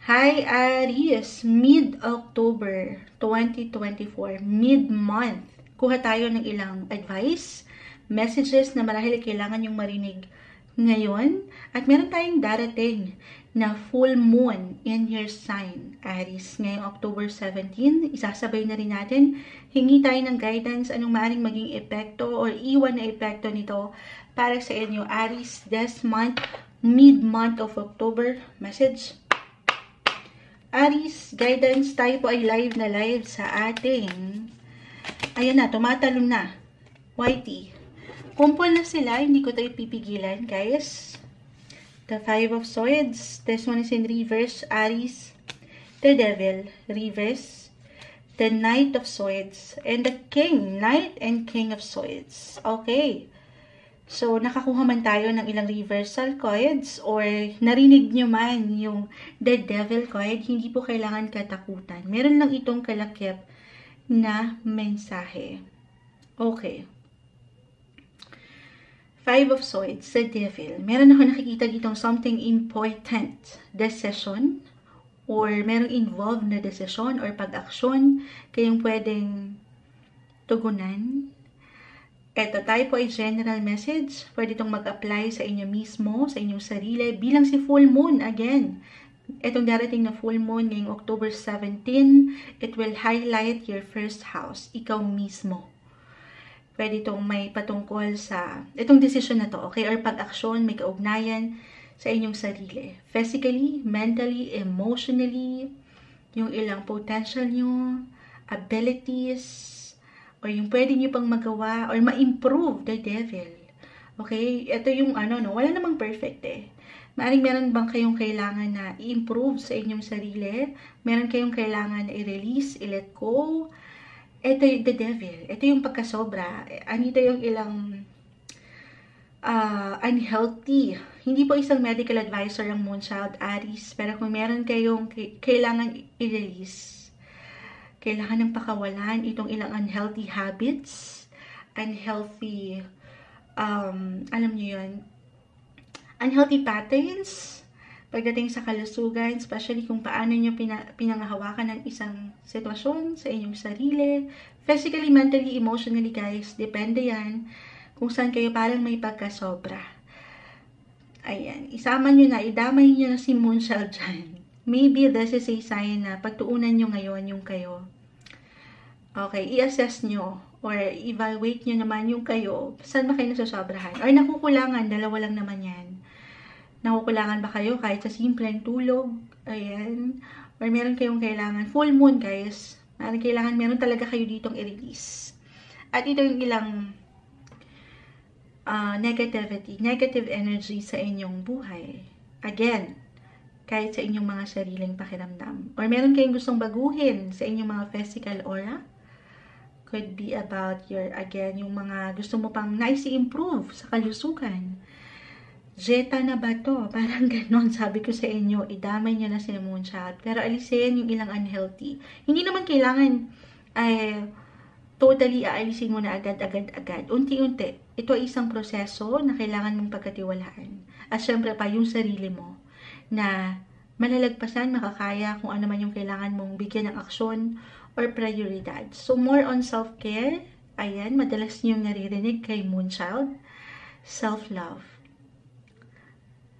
Hi Aries, mid-October 2024, mid-month. Kuha tayo ng ilang advice, messages na marahil kailangan yung marinig ngayon. At meron tayong darating na full moon in your sign, Aries. Ngayong October 17, isasabay na rin natin. Hingi tayo ng guidance, anong maaaring maging epekto or iwan na epekto nito para sa inyo, Aries, this month, mid-month of October. Message. Aries, guidance, tayo po ay live na live sa ating, ayan na, tumatalon na, Whitey. Kumpol na sila, hindi ko tayo pipigilan, guys. The Five of Swords, this one is in reverse, Aries. The Devil, reverse. The Knight of Swords, and the King, Knight and King of Swords. Okay. So, nakakuha man tayo ng ilang reversal cards or narinig nyo man yung The Devil card, hindi po kailangan katakutan. Meron lang itong kalakip na mensahe. Okay. Five of Swords, The Devil. Meron ako nakikita ditong something important decision or merong involved na decision or pag-aksyon kayong pwedeng tugunan. Eto, tayo po ay general message. Pwede itong mag-apply sa inyo mismo, sa inyong sarili, bilang si full moon again. Etong darating na full moon ngayong October 17, it will highlight your first house, ikaw mismo. Pwede itong may patungkol sa, itong decision na to, okay? Or pag-aksyon, may kaugnayan sa inyong sarili. Physically, mentally, emotionally, yung ilang potential nyo, abilities, o yung pwede nyo pang magawa, or ma-improve the devil. Okay? Ito yung wala namang perfect eh. Maaring meron bang kayong kailangan na i-improve sa inyong sarili? Meron kayong kailangan na i-release, i-let go? Ito yung the devil. Ito yung pagkasobra. Anito yung ilang unhealthy. Hindi po isang medical advisor ang Moonchild, Aries. Pero kung meron kayong kailangan i-release, kailangan ng pakawalan itong ilang unhealthy habits, unhealthy, alam niyo yun, unhealthy patterns, pagdating sa kalusugan, especially kung paano niyo pinangahawakan ng isang sitwasyon sa inyong sarili, physically, mentally, emotionally, guys, depende yan kung saan kayo parang may pagkasobra. Ayan, isama niyo na, idamay niyo na si Moonchild dyan. Maybe this is a sign na pagtuunan nyo ngayon yung kayo. Okay, i-assess nyo or evaluate nyo naman yung kayo. Saan ba kayo nasasobrahan? Or nakukulangan, dalawa lang naman yan. Nakukulangan ba kayo kahit sa simpleng tulog? Ayan. Or meron kayong kailangan. Full moon, guys. Meron talaga kayo ditong i-release. At ito yung ilang negative energy sa inyong buhay. Again, kahit sa inyong mga sariling pakiramdam. Or meron kayong gustong baguhin sa inyong mga physical aura. Could be about your, again, yung mga gusto mo pang nice improve sa kalusugan. Zeta na ba to? Parang ganon, sabi ko sa inyo, idamay nyo na si Moonchild. Pero alisin yung ilang unhealthy. Hindi naman kailangan totally aalisin mo na agad. Unti-unti. Ito ay isang proseso na kailangan mong pagkatiwalaan. At syempre pa yung sarili mo na malalagpasan, makakaya kung ano man yung kailangan mong bigyan ng aksyon or prioridad. So, more on self-care. Ayan, madalas niyong naririnig kay Moonchild. Self-love.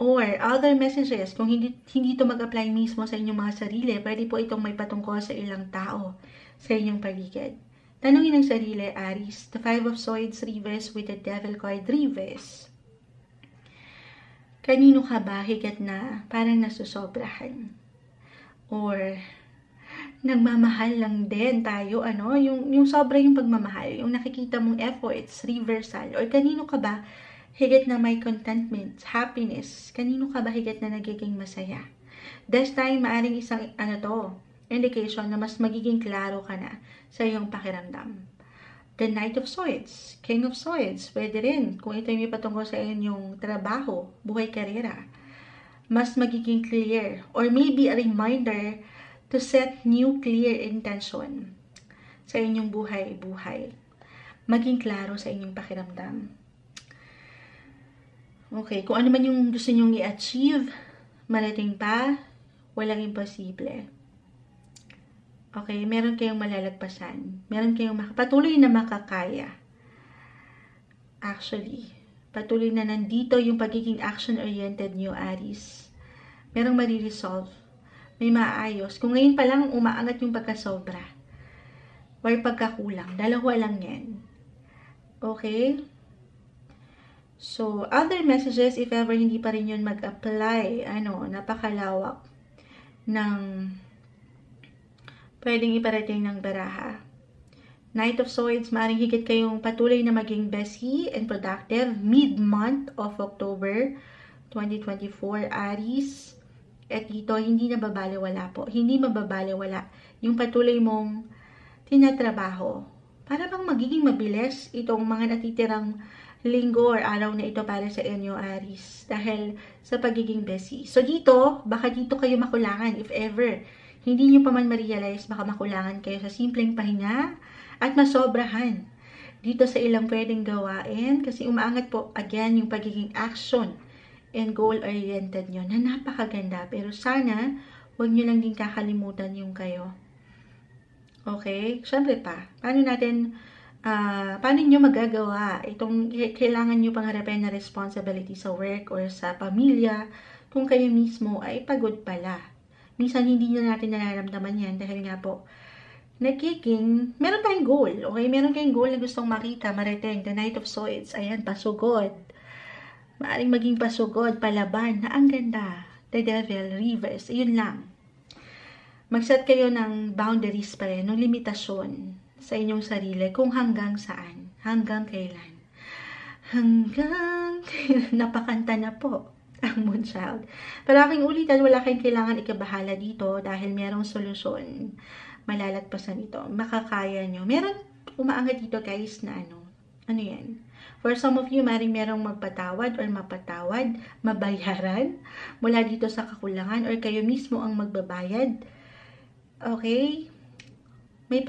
Or other messages, kung hindi ito mag-apply mismo sa inyong mga sarili, pwede po itong may patungkol sa ilang tao sa inyong paligid. Tanungin ang sarili, Aries. The Five of Swords reverse with the Devil card reverse. Kanino ka ba higit na parang nasusobrahan? Or nagmamahal lang din tayo, yung sobra yung pagmamahal, yung nakikita mong efforts, reversal. Or kanino ka ba higit na may contentment, happiness? Kanino ka ba higit na nagiging masaya? This time, maaring isang indication na mas magiging klaro ka na sa iyong pakiramdam. The Knight of Swords, King of Swords, pwede rin kung ito yung may patungkol sa inyong trabaho, buhay, karera. Mas magiging clear or maybe a reminder to set new clear intention sa inyong buhay. Maging klaro sa inyong pakiramdam. Okay, kung ano man yung gusto nyong i-achieve, marating pa, Walang imposible. Okay, meron kayong malalagpasan. Meron kayong patuloy na makakaya. Actually, patuloy na nandito yung pagiging action-oriented niyo, Aries. Merong mariresolve. May maayos. Kung ngayon pa lang umaangat yung pagkasobra or pagkakulang, dalawa lang yan. Okay? So, other messages, if ever hindi pa rin yun mag-apply, napakalawak ng pwedeng iparating ng baraha. Knight of Swords, maaaring higit kayong patuloy na maging bestie and productive mid-month of October 2024, Aries. At dito, hindi nababaliwala po. Hindi mababaliwala yung patuloy mong tinatrabaho. Para bang magiging mabilis itong mga natitirang linggo or araw na ito para sa inyo, Aries. Dahil sa pagiging bestie. So dito, baka dito kayo makulangan if ever. Hindi nyo pa man ma-realize, baka makulangan kayo sa simpleng pahinga at masobrahan dito sa ilang pwedeng gawain. Kasi umaangat po, again, yung pagiging action and goal-oriented nyo na napakaganda. Pero sana, huwag nyo lang din kakalimutan yung kayo. Okay? Siyempre pa, paano nyo magagawa itong kailangan nyo pangharapin na responsibility sa work or sa pamilya kung kayo mismo ay pagod pala. Minsan hindi nyo natin nararamdaman yan dahil nga po, meron tayong goal, okay? Meron kayong goal na gustong makita, marating, the Knight of Swords, ayan, pasugod. Maaring maging pasugod, palaban, na ang ganda. The Devil, reverse, yun lang. Mag-set kayo ng boundaries pa rin, ng limitasyon sa inyong sarili, kung hanggang saan, hanggang kailan. Hanggang kailan, napakanta na po ang Moonchild. Pero aking ulitan, wala kayong kailangan ikabahala dito dahil merong solusyon. Malalagpasan ito. Makakaya nyo. Meron umaangat dito guys na ano yan? For some of you, maring merong magpatawad or mapatawad, mabayaran mula dito sa kakulangan or kayo mismo ang magbabayad. Okay? May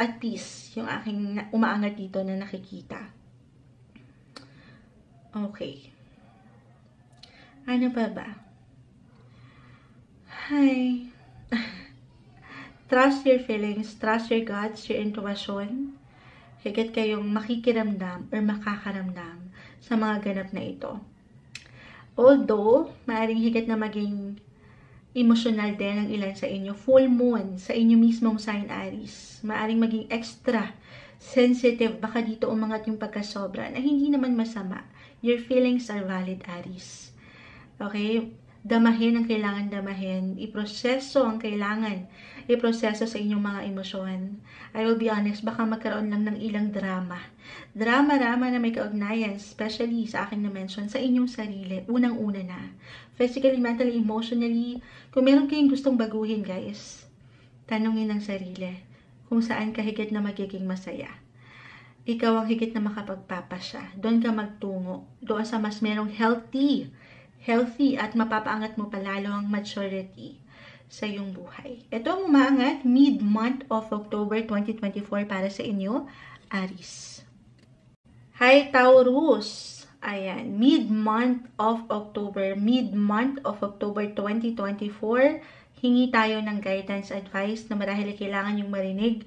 at peace yung aking umaangat dito na nakikita. Okay. Ano pa ba? Hi. Trust your feelings, trust your guts, your intuition. Higit kayong makikiramdam or makakaramdam sa mga ganap na ito. Although, maaaring higit na maging emotional din ang ilan sa inyo. Full moon sa inyo mismong sign, Aries. Maaaring maging extra sensitive. Baka dito umangat yung pagkasobra na hindi naman masama. Your feelings are valid, Aries. Okay? Damahin ang kailangan damahin. Iproseso ang kailangan iproseso sa inyong mga emosyon. I will be honest, baka magkaroon lang ng ilang drama. Drama-rama na may kaugnayan, especially sa akin na-mention, sa inyong sarili. Unang-una na. Physically, mentally, emotionally. Kung meron kayong gustong baguhin, guys, tanungin ng sarili kung saan ka higit na magiging masaya. Ikaw ang higit na makapagpapasya. Doon ka magtungo. Doon sa mas merong healthy at mapapaangat mo palalo ang maturity sa iyong buhay. Ito ang umaangat mid-month of October 2024 para sa inyo, Aries. Hi, Taurus! Ayan, mid-month of October 2024, hingi tayo ng guidance, advice na marahil kailangan yung marinig.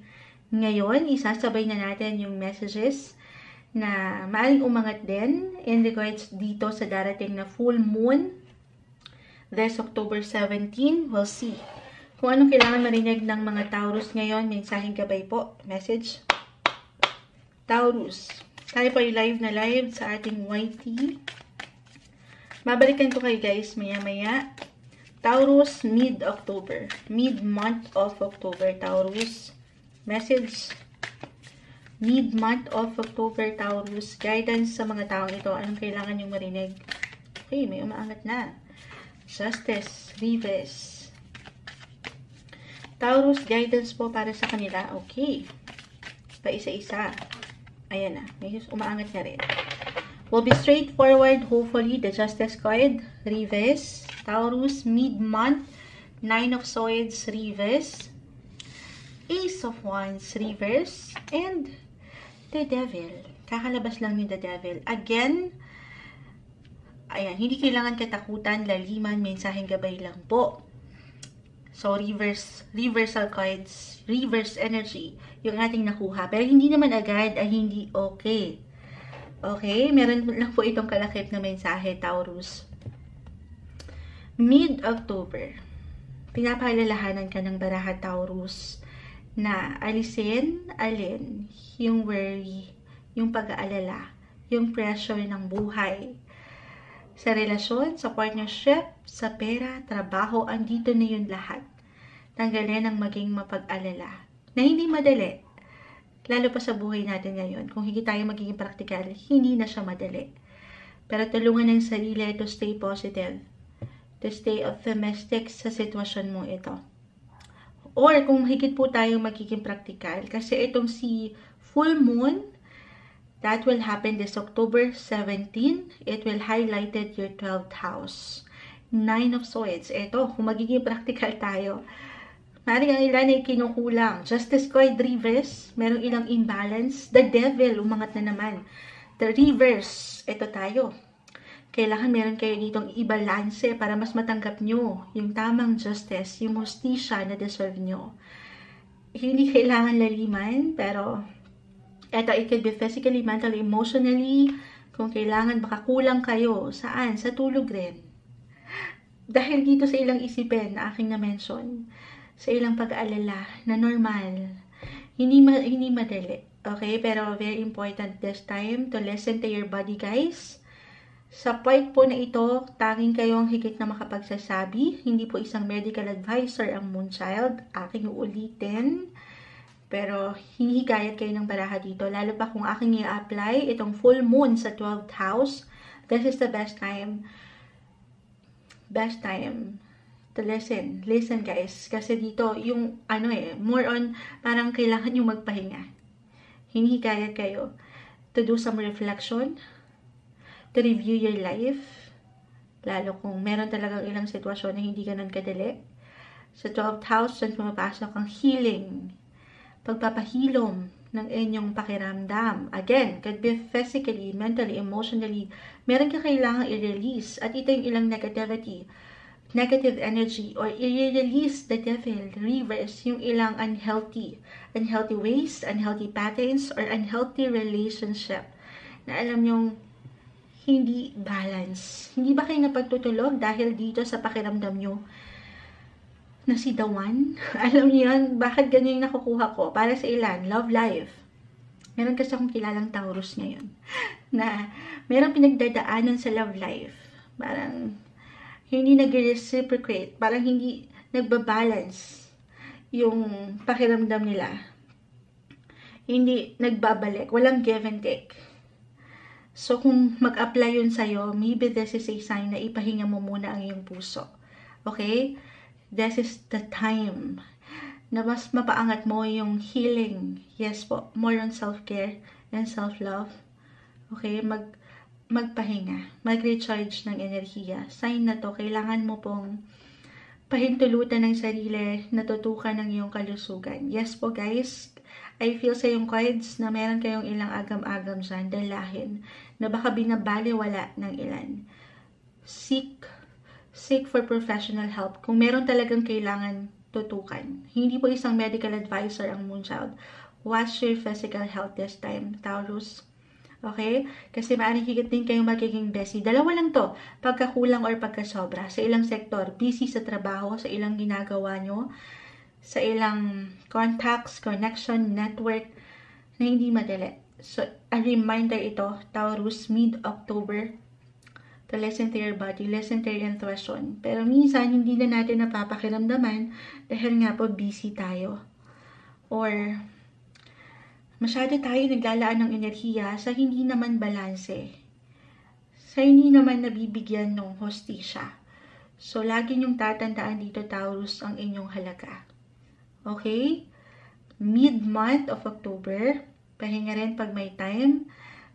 Ngayon, isasabay na natin yung messages na maaaring umangat din in regards dito sa darating na full moon this October 17. We'll see kung anong kailangan marinig ng mga Taurus ngayon. Mensaheng gabay po. Message. Taurus. Tayo po yung live na live sa ating YT. Mabalikan ko kayo guys maya-maya. Taurus mid-October. Mid-month of October, Taurus. Message. Mid-month of October, Taurus. Guidance sa mga taong ito. Anong kailangan yung marinig? Okay, may umaangat na. Justice, reverse. Taurus, guidance po para sa kanila. Okay. Pa isa-isa. Ayan na. May umaangat na rin. Will be straightforward, hopefully. The Justice card, reverse. Taurus, mid-month. 9 of Swords, reverse. Ace of Wands, reverse. And the Devil. Kakalabas lang ni the Devil. Again, ayan, hindi kailangan katakutan, laliman, mensaheng gabay lang po. So, reversal cards, reverse energy, yung ating nakuha. Pero hindi naman agad ay hindi okay. Okay? Meron lang po itong kalakip na mensahe, Taurus. Mid-October, pinapaalalahanan ka ng baraha, Taurus, na alin yung worry, yung pag-aalala, yung pressure ng buhay. Sa relasyon, sa partnership, sa pera, trabaho, andito na yun lahat. Tanggalin ang maging mapag-alala. Na hindi madali. Lalo pa sa buhay natin ngayon. Kung hindi tayo magiging practical, hindi na siya madali. Pero tulungan ng sarili to stay positive. To stay optimistic sa sitwasyon mo ito. Or kung higit po tayo magiging practical, kasi itong si full moon, that will happen this October 17. It will highlighted your 12th house. 9 of Swords. Ito, kung magiging practical tayo. Maring ang ilan ay kinukulang. Justice card reverse. Merong ilang imbalance. The Devil, umangat na naman. The reverse. Ito tayo. Kailangan meron kayo ditong i-balance para mas matanggap nyo yung tamang justice, yung hustisya na deserve nyo. Hindi kailangan laliman, pero eto, it could be physically, mentally, emotionally. Kung kailangan, baka kulang kayo. Saan? Sa tulog rin. Dahil dito sa ilang isipin na aking na-mention, sa ilang pag-aalala na normal, hindi madali. Okay? Pero very important this time to listen to your body, guys. Sa point po na ito, tanging kayo ang higit na makapagsasabi. Hindi po isang medical advisor ang Moonchild. Aking uulitin. Pero hinihikayat kayo ng baraha dito. Lalo pa kung aking i-apply itong full moon sa 12th house. This is the best time. Best time to listen. Listen, guys. Kasi dito, yung more on parang kailangan yung magpahinga. Hinihikayat kayo to do some reflection. To review your life. Lalo kung meron talagang ilang sitwasyon na hindi ganun kadali. Sa 12th house, dyan pumapasok ang healing. Pagpapahilom ng inyong pakiramdam. Again, could be physically, mentally, emotionally. Meron ka kailangan i-release. At ito yung ilang negativity, negative energy, or i-release the devil, reverse yung ilang unhealthy ways, unhealthy patterns, or unhealthy relationship. Na alam yung hindi balance. Hindi ba kayo napagtutulog dahil dito sa pakiramdam nyo na si The One? Alam niyo yan, bakit ganyan yung nakukuha ko? Para sa ilan, love life. Meron kasi akong kilalang Taurus ngayon na meron pinagdadaanan sa love life. Parang hindi nag-reciprocate. Parang hindi nagbabalance yung pakiramdam nila. Hindi nagbabalik. Walang give and take. So, kung mag-apply yun sa'yo, maybe this is a sign na ipahinga mo muna ang iyong puso. Okay? This is the time na mas mapaangat mo yung healing. Yes po, more on self-care and self-love. Okay, magpahinga, mag-recharge ng enerhiya. Sign na to, kailangan mo pong pahintulutan ng sarili, natutukan ng iyong kalusugan. Yes po guys, I feel sa yung cards na meron kayong ilang agam-agam dyan, dalahin, na baka binabaliwala ng ilan. Seek for professional help. Kung meron talagang kailangan tutukan. Hindi po isang medical advisor ang Moonchild. Watch your physical health this time, Taurus. Okay? Kasi maaaring higit din kayong magiging busy. Dalawa lang to. Pagkakulang or pagkasobra. Sa ilang sektor, busy sa trabaho, sa ilang ginagawa nyo, sa ilang contacts, connection, network, na hindi madali. So, a reminder ito, Taurus, mid-October, to listen to your body, listen to your intuition. Pero minsan, hindi na natin napapakiramdaman dahil nga po busy tayo. Or, masyado tayo naglalaan ng enerhiya sa hindi naman balanse. Sa hindi naman nabibigyan ng hostisya. So, lagi niyong tatandaan dito, Taurus, ang inyong halaga. Okay? Mid-month of October, pahinga rin pag may time,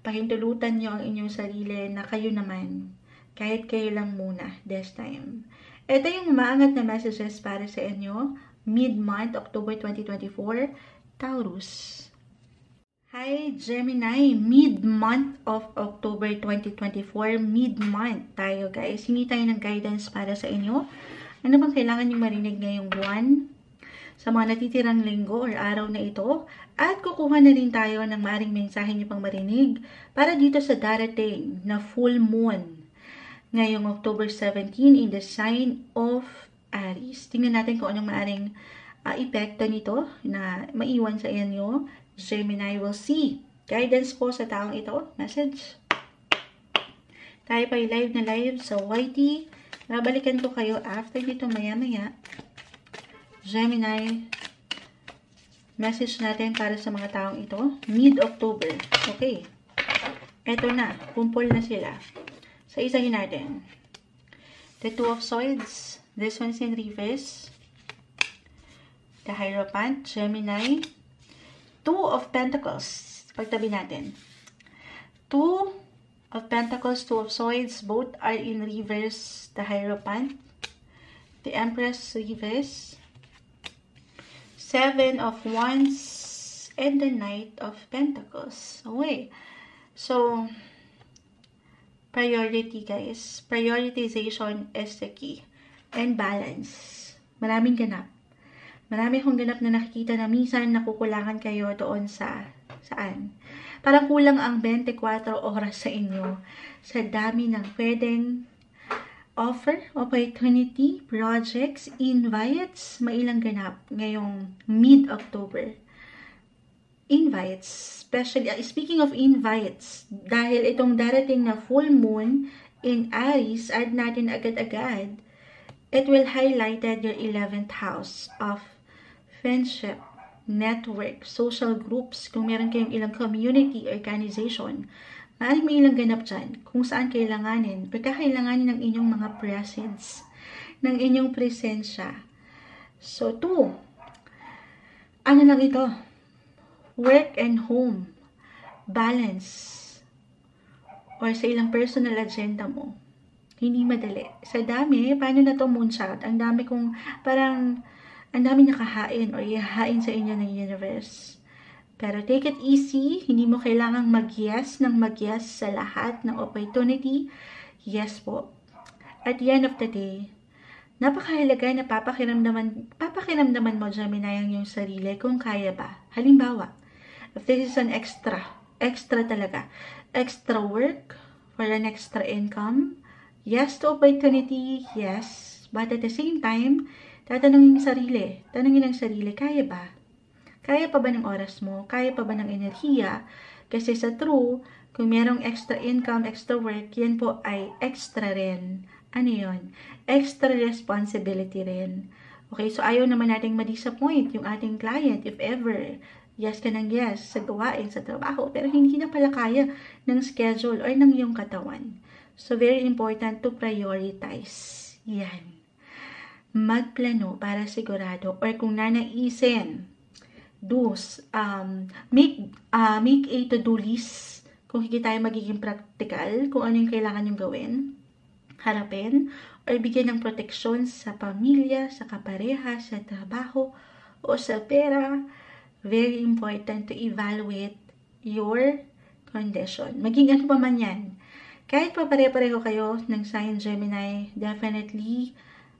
pahintulutan niyo ang inyong sarili na kayo naman. Kahit kayo lang muna this time. Ito yung maangat na messages para sa inyo. Mid-month, October 2024, Taurus. Hi, Gemini. Mid-month of October 2024. Mid-month tayo, guys. Hingi tayo ng guidance para sa inyo. Ano bang kailangan niyong marinig ngayong buwan? Sa mga natitirang linggo or araw na ito, at kukuha na rin tayo ng maaring mensahe niyo pang marinig para dito sa darating na full moon ngayong October 17 in the sign of Aries. Tingnan natin kung anong maaring epekto nito na maiwan sa inyo. Gemini will see. Guidance po sa taong ito. Message. Tayo pa live na live sa YT. Babalikan ko kayo after dito maya-maya. Gemini, message natin para sa mga taong ito, mid-October. Okay. Eto na, kumpol na sila. Sa isahin natin. The Two of Swords, this one's in reverse. The Hierophant, Gemini. Two of Pentacles, pagtabi natin. Two of Pentacles, Two of Swords, both are in reverse. The Hierophant. The Empress, reverse. Seven of Wands and the Knight of Pentacles. Okay. So, priority guys. Prioritization is the key. And balance. Maraming ganap. Marami akong ganap na nakikita na minsan nakukulangan kayo doon sa saan. Parang kulang ang 24 oras sa inyo. Sa dami ng pwedeng offer, opportunity, projects, invites, mailang ganap ngayong mid-October. Invites, especially, speaking of invites, dahil itong darating na full moon in Aries, add natin agad-agad, it will highlight your 11th house of friendship, network, social groups, kung meron kayong ilang community, organization, maaaring may ilang ganap dyan kung saan kailanganin, pagkakailanganin ng inyong mga presence, ng inyong presensya. So, ano lang ito? Work and home, balance, or sa ilang personal agenda mo. Hindi madali. Sa dami, paano na to moonshot? Ang dami nakahain or ihahain sa inyo ng universe. Pero take it easy, hindi mo kailangang mag-yes sa lahat ng opportunity. Yes po. At the end of the day, napakahalaga na papakiramdaman mo, Gemini, ang iyong sarili kung kaya ba. Halimbawa, if this is an extra talaga, extra work for an extra income, yes to opportunity, yes. But at the same time, tanungin ang sarili, kaya ba? Kaya pa ba ng oras mo? Kaya pa ba ng enerhiya? Kasi sa true, kung merong extra income, extra work, yan po ay extra rin. Ano yun? Extra responsibility rin. Okay, so ayaw naman nating ma-disappoint yung ating client if ever. Yes ka ng yes sa gawain, sa trabaho, pero hindi na pala kaya ng schedule or ng iyong katawan. So very important to prioritize. Yan. Magplano para sigurado or kung nanaisin, make a to-do list kung hindi tayo magiging practical, kung ano yung kailangan yung gawin, harapin, or bigyan ng proteksyon sa pamilya, sa kapareha, sa trabaho, o sa pera. Very important to evaluate your condition. Maging ano pa man yan. Kahit pa pare-pareho kayo ng sign Gemini, definitely,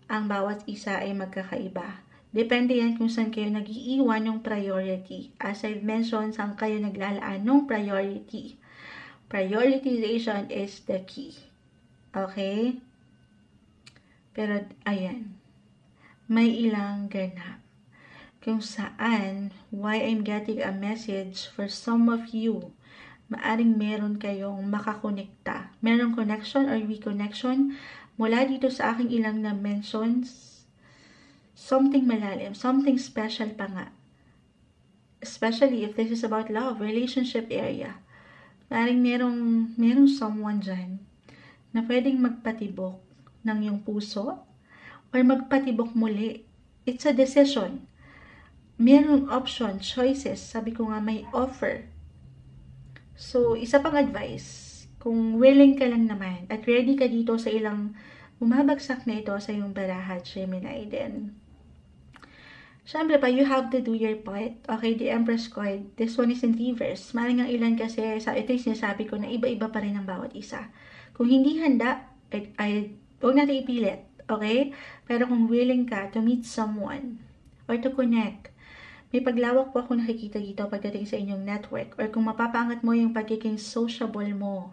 ang bawat isa ay magkakaiba. Depende yan kung saan kayo nag-iiwan ng priority. As I've mentioned, saan kayo naglalaan ng priority. Prioritization is the key. Okay? Pero, ayan. May ilang ganap. Kung saan, why I'm getting a message for some of you, maaring meron kayong makakonekta. Merong connection or reconnection mula dito sa aking ilang na mentions. Something malalim, something special pa nga. Especially if this is about love, relationship area. Maring merong someone dyan na pwedeng magpatibok ng iyong puso or magpatibok muli. It's a decision. Merong option, choices. Sabi ko nga may offer. So, isa pang advice. Kung willing ka lang naman at ready ka dito sa ilang bumabagsak na ito sa iyong baraha, Gemini, then syempre pa, you have to do your part. Okay, the Empress card. This one is in reverse. Maring ang ilan kasi, ito yung sinasabi ko na iba-iba pa rin ang bawat isa. Kung hindi handa, huwag natin ipilit. Okay? Pero kung willing ka to meet someone or to connect, may paglawak po ako nakikita dito pagdating sa inyong network, or kung mapapaangat mo yung pagiging sociable mo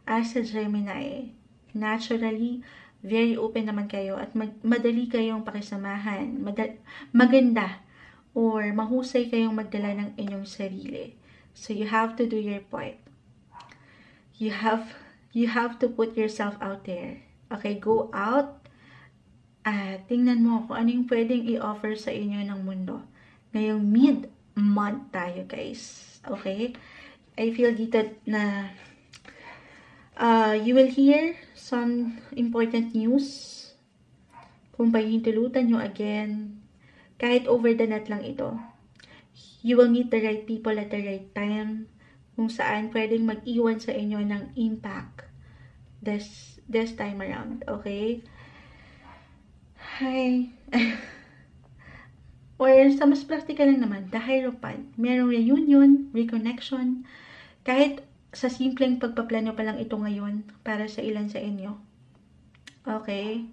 as a Gemini, naturally, very open naman kayo at madali kayong pakisamahan, maganda, or mahusay kayong magdala ng inyong sarili. So you have to do your part. You have to put yourself out there. Okay, go out at tingnan mo kung ano yung pwedeng i-offer sa inyo ng mundo. Ngayong mid-month tayo, guys. Okay? I feel dito na you will hear some important news. Kung pahihintulutan nyo again, kahit over the net lang ito, you will meet the right people at the right time, kung saan pwedeng mag-iwan sa inyo ng impact this time around. Okay? Hi. Or sa mas practical lang naman, the Hierophant. Merong reunion, reconnection, kahit sa simpleng pagpaplano pa lang ito ngayon para sa ilan sa inyo. Okay?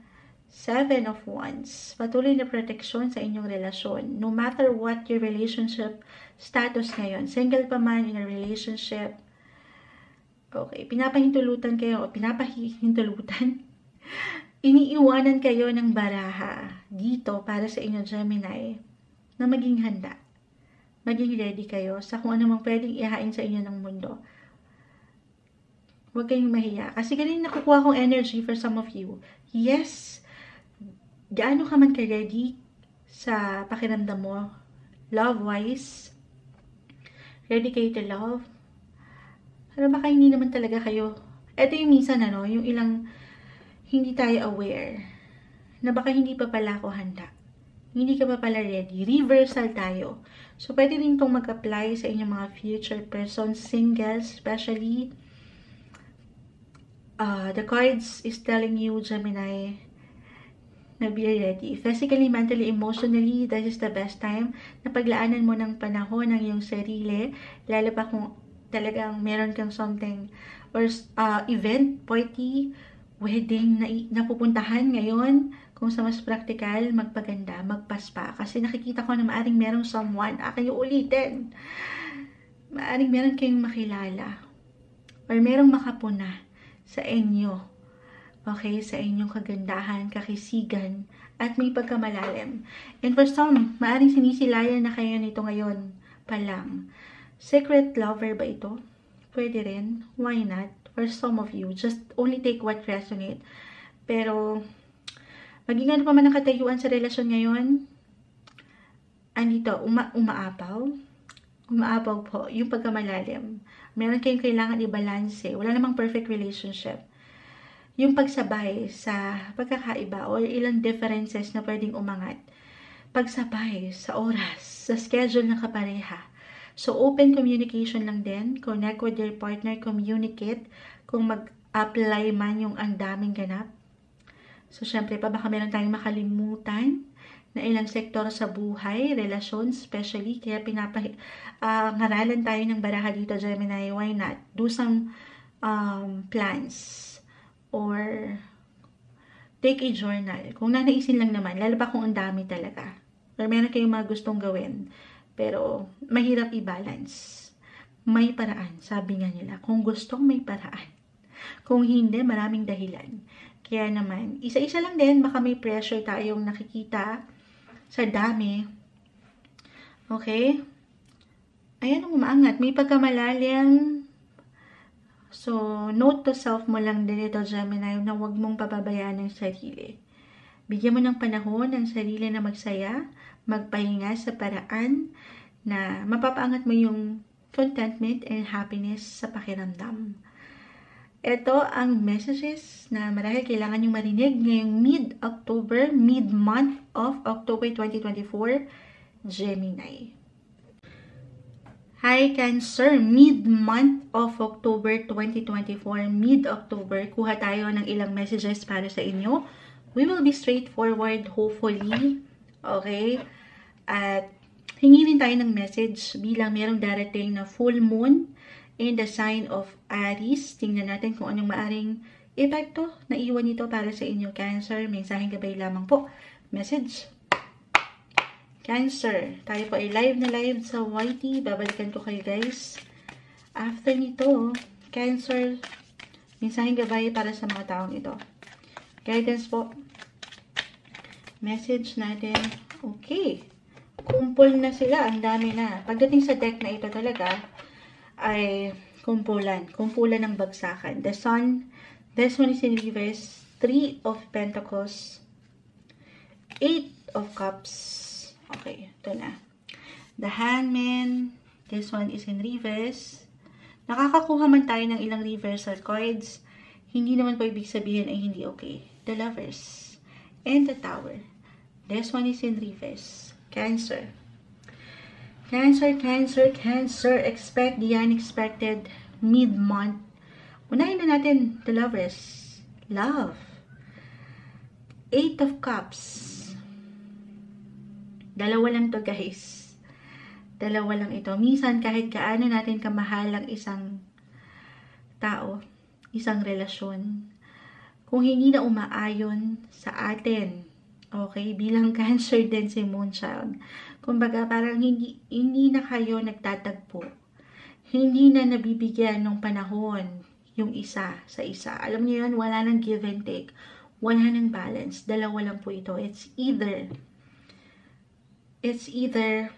7 of Wands. Patuloy na proteksyon sa inyong relasyon. No matter what your relationship status ngayon, single pa man, in a relationship, okay, pinapahintulutan kayo o pinapahintulutan, iniiwanan kayo ng baraha dito para sa inyong Gemini na maging handa. Maging ready kayo sa kung ano mang pwedeng ihain sa inyo ng mundo. Huwag kayong mahiya. Kasi ganun nakukuha kong energy for some of you. Yes, gaano ka man ka-ready sa pakiramdam mo, love-wise, ready kayo to love, pero baka hindi naman talaga kayo, eto yung minsan yung ilang hindi tayo aware, na baka hindi pa pala ako handa, hindi ka pa pala ready, reversal tayo. So pwede rin itong mag-apply sa inyong mga future persons, singles, especially, the cards is telling you, Gemini, na be ready. Physically, mentally, emotionally, this is the best time na paglaanan mo ng panahon ng iyong sarili, lalo pa kung talagang meron kang something or event, party, wedding na napupuntahan ngayon. Kung sa mas practical, magpaganda, magpaspa. Kasi nakikita ko na maaring merong someone, kayo ulitin. Maaring meron kayong makilala or merong makapuna sa inyo. Okay, sa inyong kagandahan, kakisigan, at may pagkamalalim. And for some, maaring sinisilayan na kayo nito ngayon pa lang. Secret lover ba ito? Pwede rin. Why not? For some of you, just only take what resonate. Pero, maging ano pa man ang katayuan sa relasyon ngayon, andito, umaapaw. Umaapaw po, yung pagkamalalim. Meron kayong kailangan i-balance. Wala namang perfect relationship. Yung pagsabay sa pagkakaiba or ilang differences na pwedeng umangat. Pagsabay sa oras, sa schedule ng kapareha. So, open communication lang din. Connect with your partner, communicate. Kung mag-apply man yung ang daming ganap. So, syempre pa, baka meron tayong makalimutan na ilang sektor sa buhay, relasyon, especially. Kaya ngaralan tayo ng baraha dito, Gemini. Why not? Do some plans. Or take a journal. Kung nanaisin lang naman, lalo pa kung ang dami talaga. Or meron kayong mga gustong gawin. Pero, mahirap i-balance. May paraan, sabi nga nila. Kung gustong may paraan. Kung hindi, maraming dahilan. Kaya naman, isa-isa lang din, baka may pressure tayong nakikita sa dami. Okay? Ayan ang umaangat. May pagkamalalim. So, note to self mo lang din ito, Gemini, na huwag mong pababayaan ang sarili. Bigyan mo ng panahon ang sarili na magsaya, magpahinga sa paraan na mapapaangat mo yung contentment and happiness sa pakiramdam. Ito ang messages na marahil kailangan yung marinig ngayong mid-October, mid-month of October 2024, Gemini. Hi Cancer, mid-month of October 2024, mid-October, kuha tayo ng ilang messages para sa inyo. We will be straightforward, hopefully. Okay? At hingi rin tayo ng message bilang merong darating na full moon in the sign of Aries. Tingnan natin kung anong maaring epekto na iwan nito para sa inyo, Cancer. Mensaheng gabay lamang po. Message. Cancer. Tayo po ay live na live sa YT. Babalikan ko kayo, guys. After nito, Cancer, mensaheng gabay para sa mga taong ito. Guidance po. Message natin. Okay. Kumpul na sila. Ang dami na. Pagdating sa deck na ito talaga, ay kumpulan. Kumpulan ng bagsakan. The Sun. This one is in reverse. 3 of Pentacles. 8 of Cups. Okay. Ito na. The Hangman. This one is in reverse. Nakakakuha man tayo ng ilang reversal cards. Hindi naman po ibig sabihin ay hindi okay. The Lovers. And the Tower. This one is in reverse. Cancer. Cancer, Cancer, Cancer. Expect the unexpected mid-month. Unahin na natin the Lovers. Love. 8 of Cups. Dalawa lang to, guys. Dalawa lang ito. Minsan, kahit kaano natin kamahal ang isang tao, isang relasyon, kung hindi na umaayon sa atin, okay, bilang Cancer din si Moonchild, kumbaga parang hindi na kayo nagtatagpo, hindi na nabibigyan ng panahon yung isa sa isa. Alam niyo yun, wala nang give and take, wala nang balance, dalawa lang po ito. It's either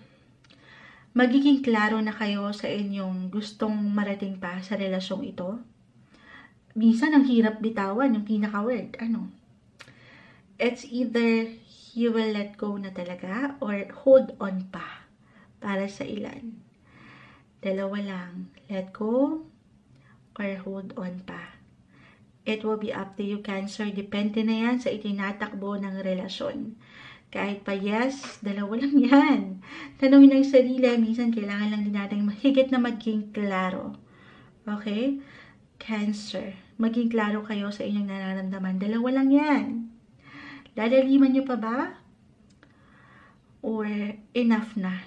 magiging klaro na kayo sa inyong gustong marating pa sa relasyong ito. Minsan, ang hirap bitawan yung pinaka-word. It's either you will let go na talaga or hold on pa para sa ilan. Dalawa lang. Let go or hold on pa. It will be up to you, Cancer. Depende na yan sa itinatakbo ng relasyon. Kahit pa yes, dalawa lang yan. Tanungin ang sarili, minsan kailangan lang din natin mahigit na maging klaro. Okay? Cancer, maging klaro kayo sa inyong nararamdaman. Dalawa lang yan. Lalaliman nyo pa ba? Or enough na?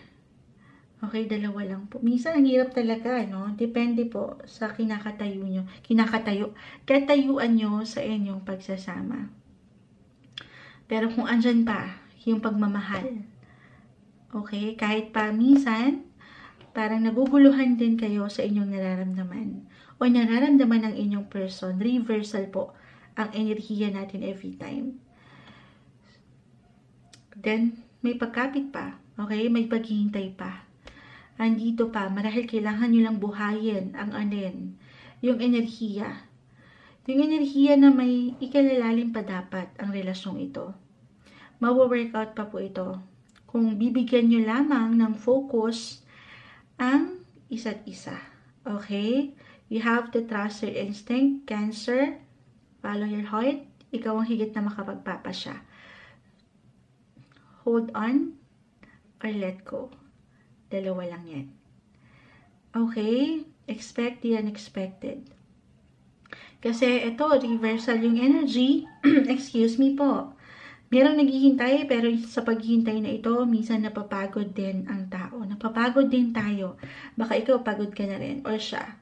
Okay, dalawa lang po. Minsan, ang hirap talaga, no? Depende po sa katayuan nyo sa inyong pagsasama. Pero kung andyan pa, yung pagmamahal. Okay, kahit pa minsan, parang naguguluhan din kayo sa inyong nararamdaman. O nararamdaman ng inyong person, reversal po ang enerhiya natin every time. Then, may pagkapit pa. Okay? May paghihintay pa. Andito pa. Marahil kailangan nyo lang buhayin ang yung enerhiya. Yung enerhiya na may ikalalalim pa dapat ang relasyong ito. Mawa-workout pa po ito. Kung bibigyan nyo lamang ng focus ang isa't isa. Okay? You have to trust your instinct, Cancer. Follow your heart. Ikaw ang higit na makapagpapasya. Hold on or let go. Dalawa lang yan. Okay? Expect the unexpected. Kasi ito, reversal yung energy. Excuse me po. Merong naghihintay, pero sa paghihintay na ito, minsan napapagod din ang tao. Napapagod din tayo. Baka ikaw pagod ka na rin, or siya.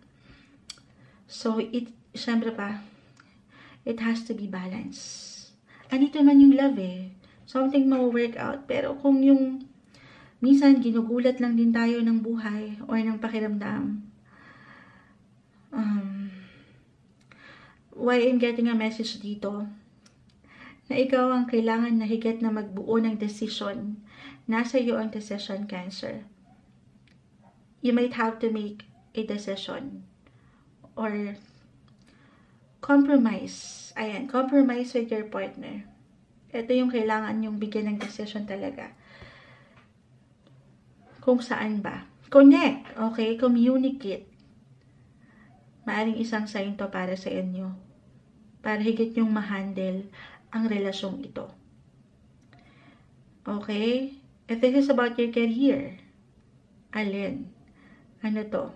So, syempre pa, it has to be balanced. Andito man yung love eh. Something ma-work out. Pero kung yung, minsan ginugulat lang din tayo ng buhay or ng pakiramdam. Why I'm getting a message dito? Na ikaw ang kailangan na higit na magbuo ng decision. Nasa iyo ang decision, Cancer. You might have to make a decision. Or compromise. Ayan, compromise with your partner. Ito yung kailangan yung bigyan ng decision talaga. Kung saan ba? Connect, okay? Communicate. Maaring isang sign to para sa inyo. Para higit yung ma-handle ang relasyong ito. Okay? If this is about your career, alin? Ano to?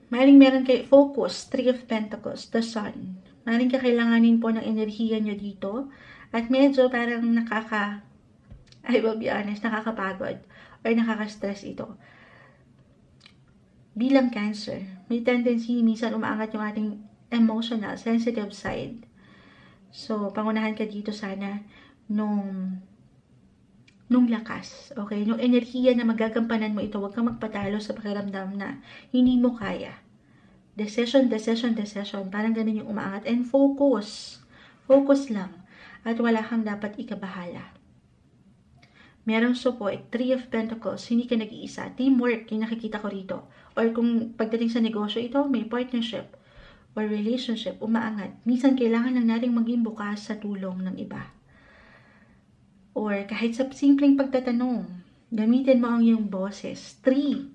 Maring meron kayo focus, 3 of Pentacles, the Sun. Maring kakailanganin po ng enerhiya nyo dito. At medyo parang I will be honest, nakakapagod or nakaka-stress ito. Bilang Cancer, may tendency minsan umaangat yung ating emotional, sensitive side. So, pangunahan ka dito sana nung lakas, okay? Nung enerhiya na magagampanan mo ito, huwag kang magpatalo sa pakiramdam na hindi mo kaya. Decision. Parang ganun yung umaangat. And focus. Focus lang. At wala kang dapat ikabahala. Merong support. 3 of Pentacles. Hindi ka nag-iisa. Teamwork. Yung nakikita ko rito. Or kung pagdating sa negosyo ito, may partnership or relationship, umaangat. Minsan kailangan lang nating maging bukas sa tulong ng iba. Or kahit sa simpleng pagtatanong, gamitin mo ang iyong boses. 3.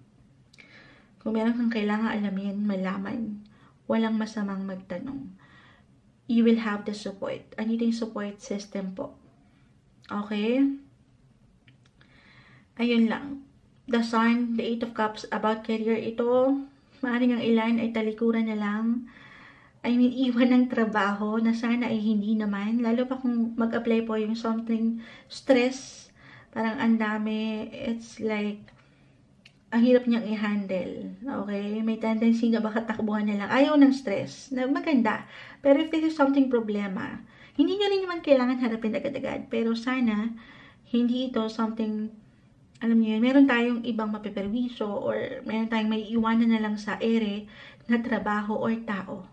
Kung meron kang kailangan alamin, malaman, walang masamang magtanong. You will have the support. Ano yung support system po? Okay? Ayun lang. The Sun, the 8 of Cups, about career ito, maaaring ang ilan ay talikuran na lang. Iwan ng trabaho na sana ay hindi naman. Lalo pa kung mag-apply po yung something stress. Parang ang dami. It's like, ang hirap niyang i-handle. Okay? May tendency na baka takbuhan na lang. Ayaw ng stress. Na maganda. Pero if this is something problema, hindi niyo rin naman kailangan harapin agad-agad. Pero sana, hindi ito something, alam niyo yun, meron tayong ibang mapiperwisyo or meron tayong may iwanan na lang sa ere na trabaho or tao.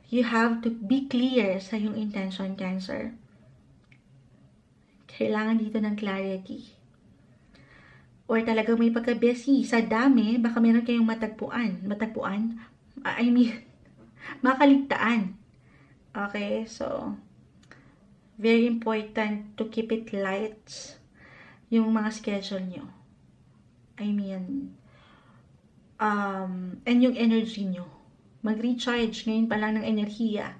You have to be clear sa yung intention, Cancer. Kailangan dito ng clarity. Or talagang may pagka-busy. Sa dami, baka meron kayong matagpuan. Makaligtaan. Okay, so, very important to keep it light. Yung mga schedule nyo. And yung energy nyo. Mag-recharge ngayon pa lang ng enerhiya.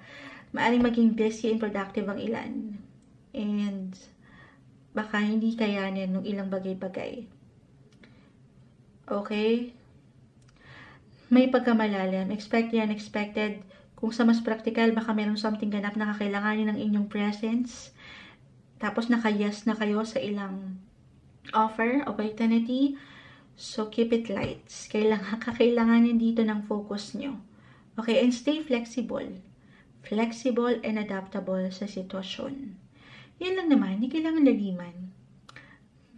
Maaring maging busy and productive ang ilan. And baka hindi kayanin ng ilang bagay-bagay. Okay? May pagkamalalim. Expect the unexpected. Kung sa mas practical, baka mayroong something ganap na kakailanganin ng inyong presence. Tapos naka-yes na kayo sa ilang offer, opportunity. So, keep it light. Kakailanganin dito ng focus nyo. Okay, and stay flexible. Flexible and adaptable sa sitwasyon. Yan lang naman, hindi kailangan lagiman.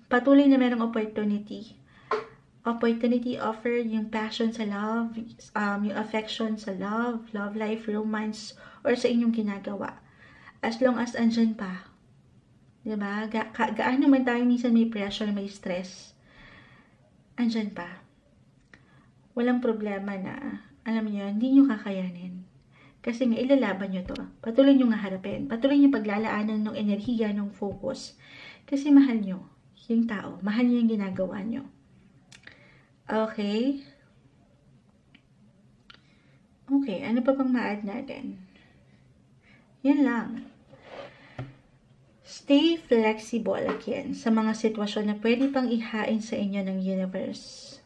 Patuloy na merong opportunity. Opportunity offer yung passion sa love, yung affection sa love life, romance, or sa inyong ginagawa. As long as andyan pa. Diba? Gaano man tayo minsan may pressure, may stress. Andyan pa. Walang problema na alam niyo, hindi nyo kakayanin. Kasi nga, ilalaban nyo to. Patuloy nyo nga harapin. Patuloy nyo paglalaanan ng enerhiya, ng focus. Kasi mahal nyo yung tao. Mahal nyo yung ginagawa nyo. Okay? Okay, ano pa pang ma-add natin? Yan lang. Stay flexible again sa mga sitwasyon na pwede pang ihain sa inyo ng universe.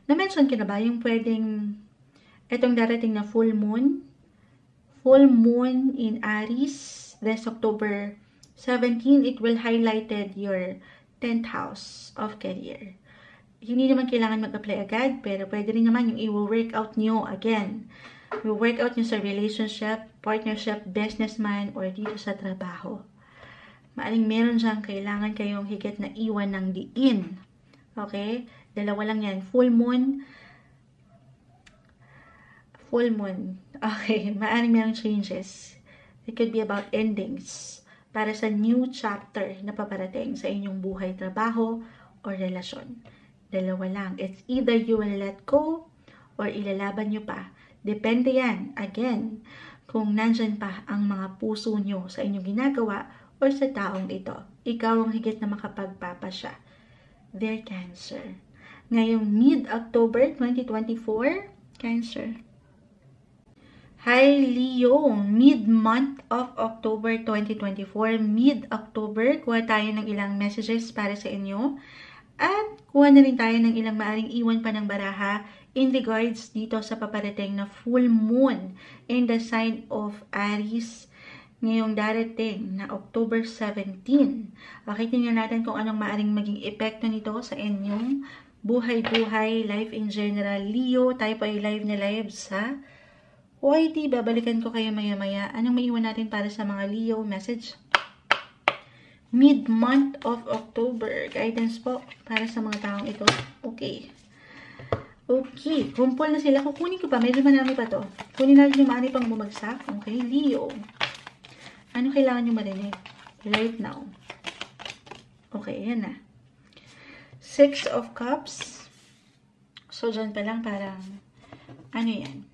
Na-mention ko na ba yung pwedeng itong darating na full moon in Aries this October 17, it will highlighted your 10th house of career. Hindi naman kailangan mag-apply agad, pero pwede rin naman yung i-work out nyo again. I-work out nyo sa relationship, partnership, businessman, or dito sa trabaho. Maaring meron dyan kailangan kayong higit na iwan ng diin. Okay? Dalawa lang yan. Full moon. Okay. Maaring mayroong changes. It could be about endings. Para sa new chapter na paparating sa inyong buhay, trabaho, or relasyon. Dalawa lang. It's either you will let go, or ilalaban nyo pa. Depende yan. Again, kung nandyan pa ang mga puso nyo sa inyong ginagawa, or sa taong ito. Ikaw ang higit na makapagpapasya. Their Cancer. Ngayong mid-October 2024, Cancer. Hi Leo, mid-month of October 2024, mid-October, kuha tayo ng ilang messages para sa inyo. At kuha na rin tayo ng ilang maaring iwan pa ng baraha in regards dito sa paparating na full moon in the sign of Aries ngayong darating na October 17. Okay, tingnan natin kung anong maaring maging epekto nito sa inyong buhay-buhay, life in general. Leo, tayo po ay live na live sa Hoy, babalikan ko kayo maya-maya. Anong maiwan natin para sa mga Leo message? Mid-month of October. Guidance po para sa mga taong ito. Okay. Okay. Kumpol na sila. Kukunin ko pa. Medyo marami pa to. Kunin natin yung maani pang bumagsak. Okay. Leo. Ano kailangan nyo marinig? Right now. Okay. Yan na. 6 of Cups. So, dyan pa lang parang ano yan?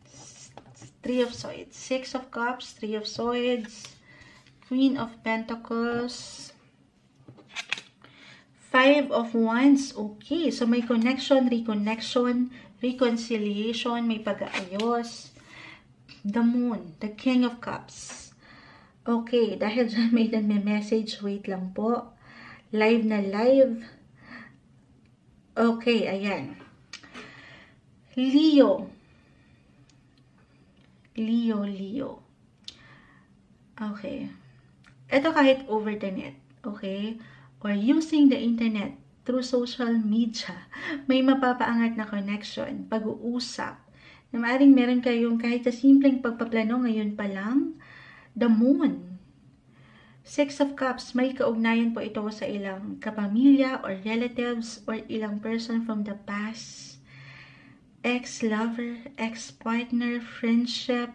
3 of Swords. 6 of Cups. 3 of Swords. Queen of Pentacles. 5 of Wands. Okay. So, may connection, reconnection, reconciliation, may pag-aayos. The Moon. The King of Cups. Okay. Dahil dyan may nagme-message. Wait lang po. Live na live. Okay. Ayan. Leo. Leo. Okay. Ito kahit over the net. Okay. Or using the internet through social media, may mapapaangat na connection, pag-uusap, na maaaring meron kayong kahit sa simpleng pagpaplano ngayon pa lang. The Moon. 6 of Cups, may kaugnayan po ito sa ilang kapamilya or relatives or ilang person from the past. Ex-lover, ex-partner, friendship,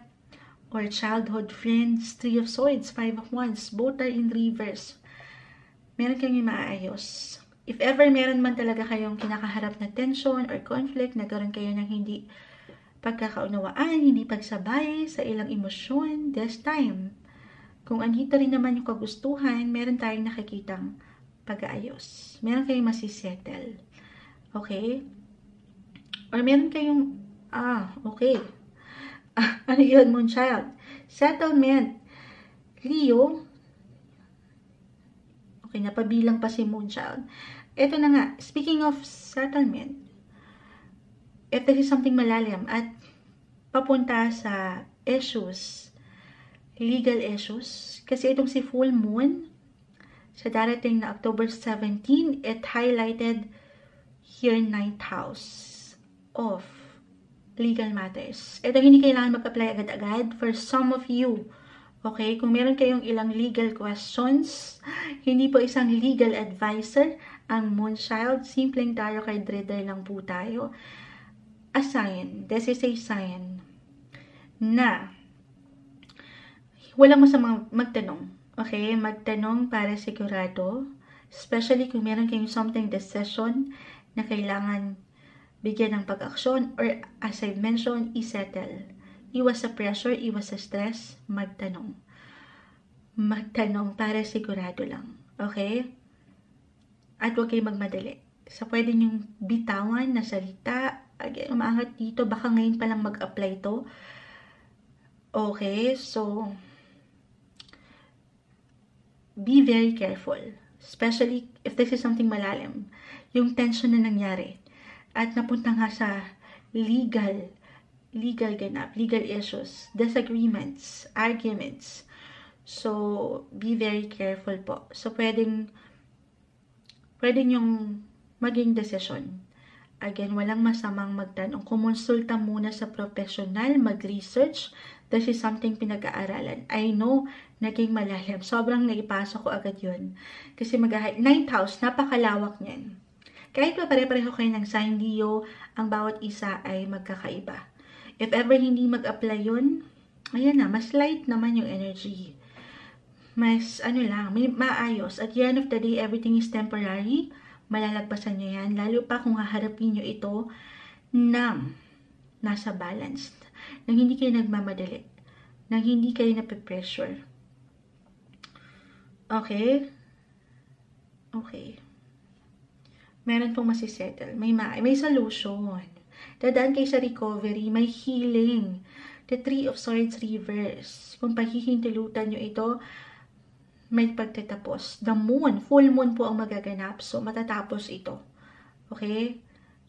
or childhood friends. 3 of Swords, 5 of Wands, both are in reverse. Meron kayong maayos. If ever meron man talaga kayong kinakaharap na tension or conflict, nagkaroon kayo ng hindi pagkakaunawaan, hindi pagsabay sa ilang emosyon, this time, kung andito rin naman yung kagustuhan, meron tayong nakikitang pag-aayos. Meron kayong masisettle. Okay? Or meron kayong, okay. Ano yun, Moonchild? Settlement. Leo. Okay, napabilang pa si Moonchild. Ito na nga, speaking of settlement, if there is something malalim at papunta sa issues, legal issues, kasi itong si Full Moon, sa darating na October 17, it highlighted here 9th house of legal matters. Ito hindi kailangan mag-apply agad-agad for some of you. Okay? Kung meron kayong ilang legal questions, hindi po isang legal advisor ang Moonchild. Simpleng tarot card reader lang po tayo. A sign. This is a sign na walang masamang magtanong. Okay? Magtanong para sigurado. Especially kung meron kayong something decision na kailangan bigyan ng pag-aksyon or as I mentioned, i-settle. Iwas sa pressure, iwas sa stress, magtanong. Magtanong para sigurado lang. Okay? At huwag kayong magmadali. So, pwede niyong bitawan na salita. Again, umaangat dito. Baka ngayon pa lang mag-apply to. Okay? So, be very careful. Especially if this is something malalim. Yung tension na nangyari. At napunta nga sa legal ganap, legal issues, disagreements, arguments. So, be very careful po. So, pwedeng yung maging decision. Again, walang masamang magtanong. Kumonsulta muna sa professional, mag-research. This is something pinag-aaralan. I know, naging malalim. Sobrang naipasok ko agad yun. Kasi 9th house, napakalawak niyan. Kahit pa pare-pareho kayo ng sign Leo, ang bawat isa ay magkakaiba. If ever hindi mag-apply yun, ayan na, mas light naman yung energy. Mas, may maayos. At the end of the day, everything is temporary. Malalagpasan nyo yan. Lalo pa kung haharapin nyo ito ng nasa balanced. Nang hindi kayo nagmamadali. Nang hindi kayo nape-pressure. Okay? Okay. Meron pong masisettle. May solution. Dadaan kayo sa recovery. May healing. The 3 of Swords reverse. Kung pahihintulutan nyo ito, may pagtatapos. The Moon. Full Moon po ang magaganap. So, matatapos ito. Okay?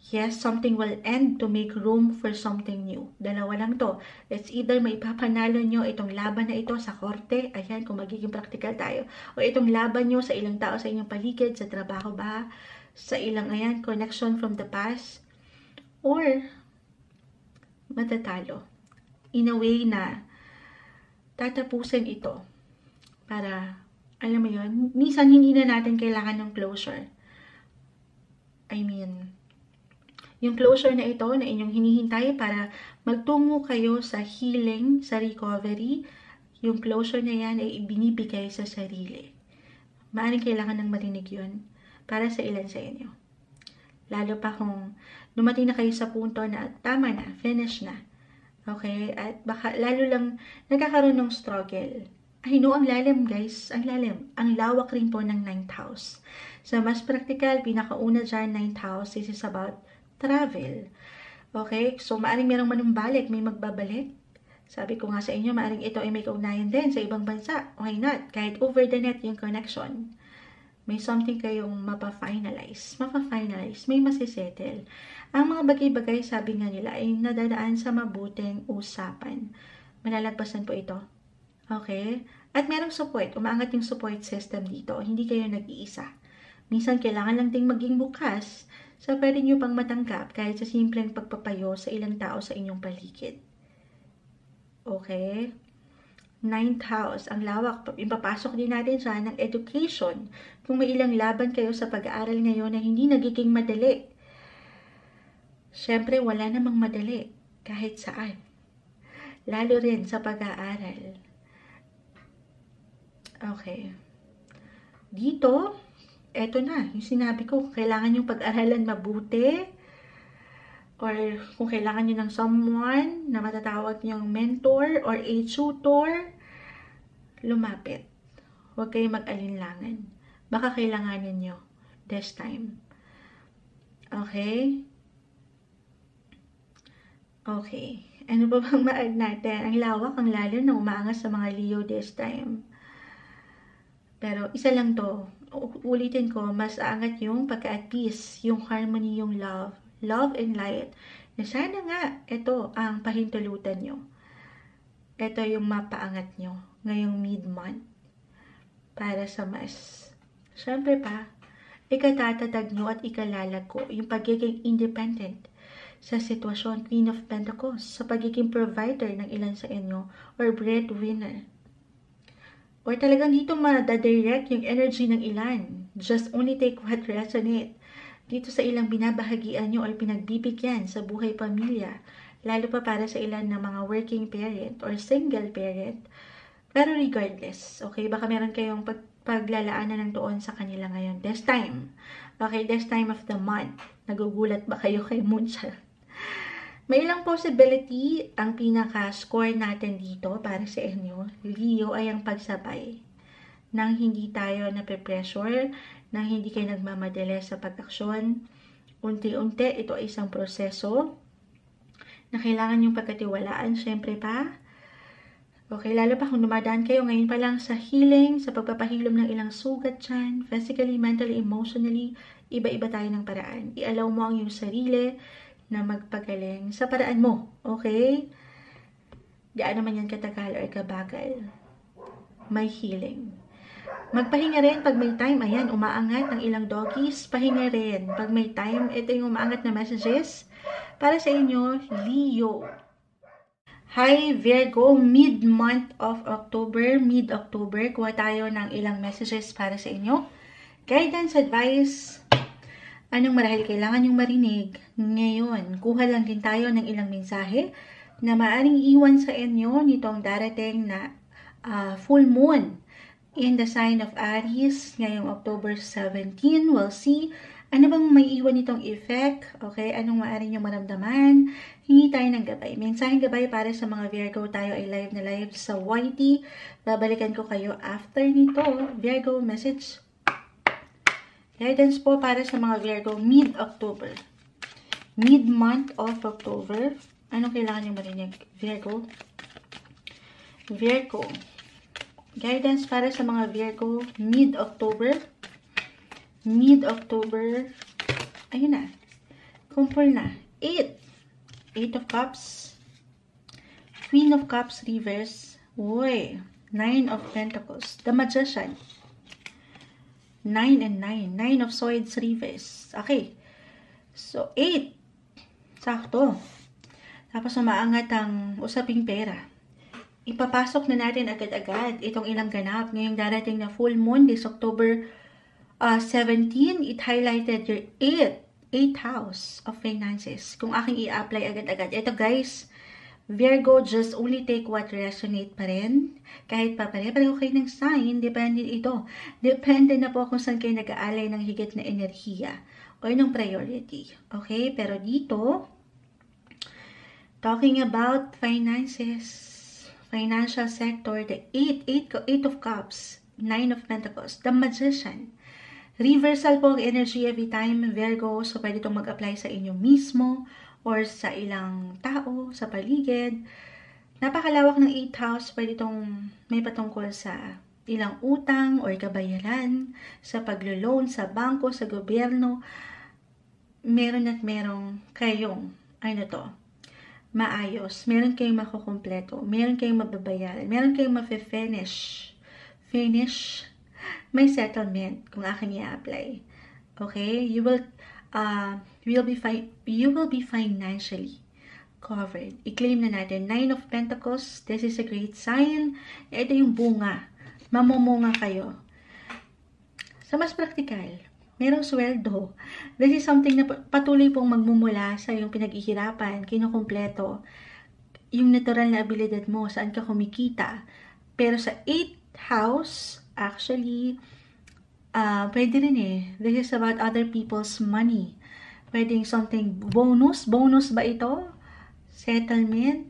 Yes, something will end to make room for something new. Dalawa lang to. It's either may papanalo nyo itong laban na ito sa korte. Ayan, kung magiging practical tayo. O itong laban nyo sa ilang tao sa inyong paligid, sa trabaho ba, sa ilang, connection from the past. Or, matatalo. in a way na tatapusin ito. Para, alam mo yun, minsan hindi na natin kailangan ng closure. I mean, yung closure na ito na inyong hinihintay para magtungo kayo sa healing, sa recovery, yung closure na yan ay ibinibigay sa sarili. Maaaring kailangan ng marinig yun para sa ilan sa inyo. Lalo pa kung dumating na kayo sa punto na tama na, finish na. Okay? At baka lalo lang nagkakaroon ng struggle. I know, ang lalim guys, ang lalim. Ang lawak rin po ng 9th house. So, mas practical, pinakauna dyan, 9th house, this is about travel. Okay? So, maaaring merong manumbalik, may magbabalik. Sabi ko nga sa inyo, maaaring ito ay may kaugnayan din sa ibang bansa. Why not? Kahit over the net yung connection. May something kayong mapa-finalize, may masisettle. Ang mga bagay-bagay, sabi nga nila, ay nadadaan sa mabuting usapan. Malalagpasan po ito. Okay? At merong support. Umaangat yung support system dito. Hindi kayo nag-iisa. Minsan, kailangan lang ding maging bukas sa pwede nyo pang matanggap kahit sa simpleng pagpapayo sa ilang tao sa inyong paligid. Okay? 9th house, ang lawak. Ipapasok din natin siya ng education. Kung may ilang laban kayo sa pag-aaral ngayon na hindi nagiging madali. Siyempre, wala namang madali. Kahit saan. Lalo rin sa pag-aaral. Okay. Dito, eto na. Yung sinabi ko, kailangan yung pag-aralan mabuti. Or kung kailangan nyo ng someone na matatawag nyong mentor or a tutor, lumapit. Huwag kayong mag-alinlangan. Baka kailanganin nyo this time. Okay? Okay. Ano ba bang ma-add natin? Ang lawak, ang lalim na umaangas sa mga Leo this time. Pero isa lang to. Ulitin ko, mas aangat yung pagka-at peace, yung harmony, yung love. Love and light. Na sana nga, ito ang pahintulutan nyo. Ito yung mapaangat nyo ngayong mid-month. Para sa mas, syempre pa, ikatatatag nyo at ikalalago yung pagiging independent sa sitwasyon, Queen of Pentacles, sa pagiging provider ng ilan sa inyo or breadwinner. Or talagang dito madadirect yung energy ng ilan. Just only take what resonate. Dito sa ilang binabahagian nyo or pinagbibigyan sa buhay pamilya. Lalo pa para sa ilan ng mga working parent or single parent. Pero regardless, okay, baka meron kayong paglalaanan ng doon sa kanila ngayon. This time. Okay, this time of the month. Nagugulat ba kayo kay Moonshot? May ilang possibility ang pinaka-score natin dito para sa inyo. Leo ay ang pagsabay. Nang hindi tayo nape-pressure, nang hindi kayo nagmamadali sa pag-aksyon. Unti-unti, ito ay isang proseso na kailangan yung pagkatiwalaan, syempre pa. Okay, lalo pa kung dumadaan kayo ngayon pa lang sa healing, sa pagpapahilom ng ilang sugat dyan, physically, mentally, emotionally, iba-iba tayo ng paraan. I-allow mo ang iyong sarili na magpagaling sa paraan mo, okay? Diyan naman yan katagal or kabagal. May healing. Magpahinga rin pag may time. Ayan, umaangat ng ilang doggies. Pahinga rin pag may time. Ito yung umaangat na messages para sa inyo, Leo. Hi Virgo, mid-month of October, mid-October, kuha tayo ng ilang messages para sa inyo. Guidance, advice, anong marahil kailangan yung marinig. Ngayon, kuha lang din tayo ng ilang mensahe na maaaring iwan sa inyo nitong darating na full moon in the sign of Aries ngayong October 17. We'll see ano bang may iwan nitong effect? Okay, anong maaari nyo maramdaman? Hingi tayo ng gabay. Mensaheng gabay para sa mga Virgo. Tayo ay live na live sa YT. Babalikan ko kayo after nito. Virgo message. Guidance po para sa mga Virgo mid-October. Mid-month of October. Anong kailangan nyo marinig? Virgo. Virgo. Guidance para sa mga Virgo mid-October. Mid-October, ayun na, kumpul na, 8 of Cups, Queen of Cups reverse, 9 of Pentacles, the Magician, 9 and 9 of Swords reverse, okay, so 8, sakto, Tapos umaangat ang usaping pera. Ipapasok na natin agad-agad itong ilang ganap. Ngayong darating na full moon, this October 17, it highlighted your 8th house of finances. Kung aking i-apply agad-agad. Ito guys, Virgo, just only take what resonate pa rin. Kahit pa pare-pareho kayo ng sign, depende ito. Depende na po kung saan kayo nag-aalay ng higit na enerhiya o ng priority. Okay? Pero dito, talking about finances, financial sector, the 8 of Cups, 9 of Pentacles, the Magician. Reversal po ang energy every time, Virgo. So, pwede itong mag-apply sa inyo mismo or sa ilang tao, sa paligid. Napakalawak ng 8th house, pwede itong may patungkol sa ilang utang or kabayaran, sa paglo-loan, sa bangko, sa gobyerno. Meron at merong kayong, maayos. Meron kayong makukumpleto. Meron kayong mababayaran. Meron kayong mafe-finish. May settlement kung aking i-apply. Okay? You will be financially covered. I-claim na natin. 9 of Pentacles, this is a great sign. Ito yung bunga. Mamumunga kayo. Sa mas praktikal, merong sweldo. This is something na patuloy pong magmumula sa yung pinag-ihirapan, kinukumpleto. Yung natural na abilidad mo, saan ka kumikita. Pero sa 8th house, actually, pwede rin This is about other people's money. Pwedeng something bonus. Bonus ba ito? Settlement.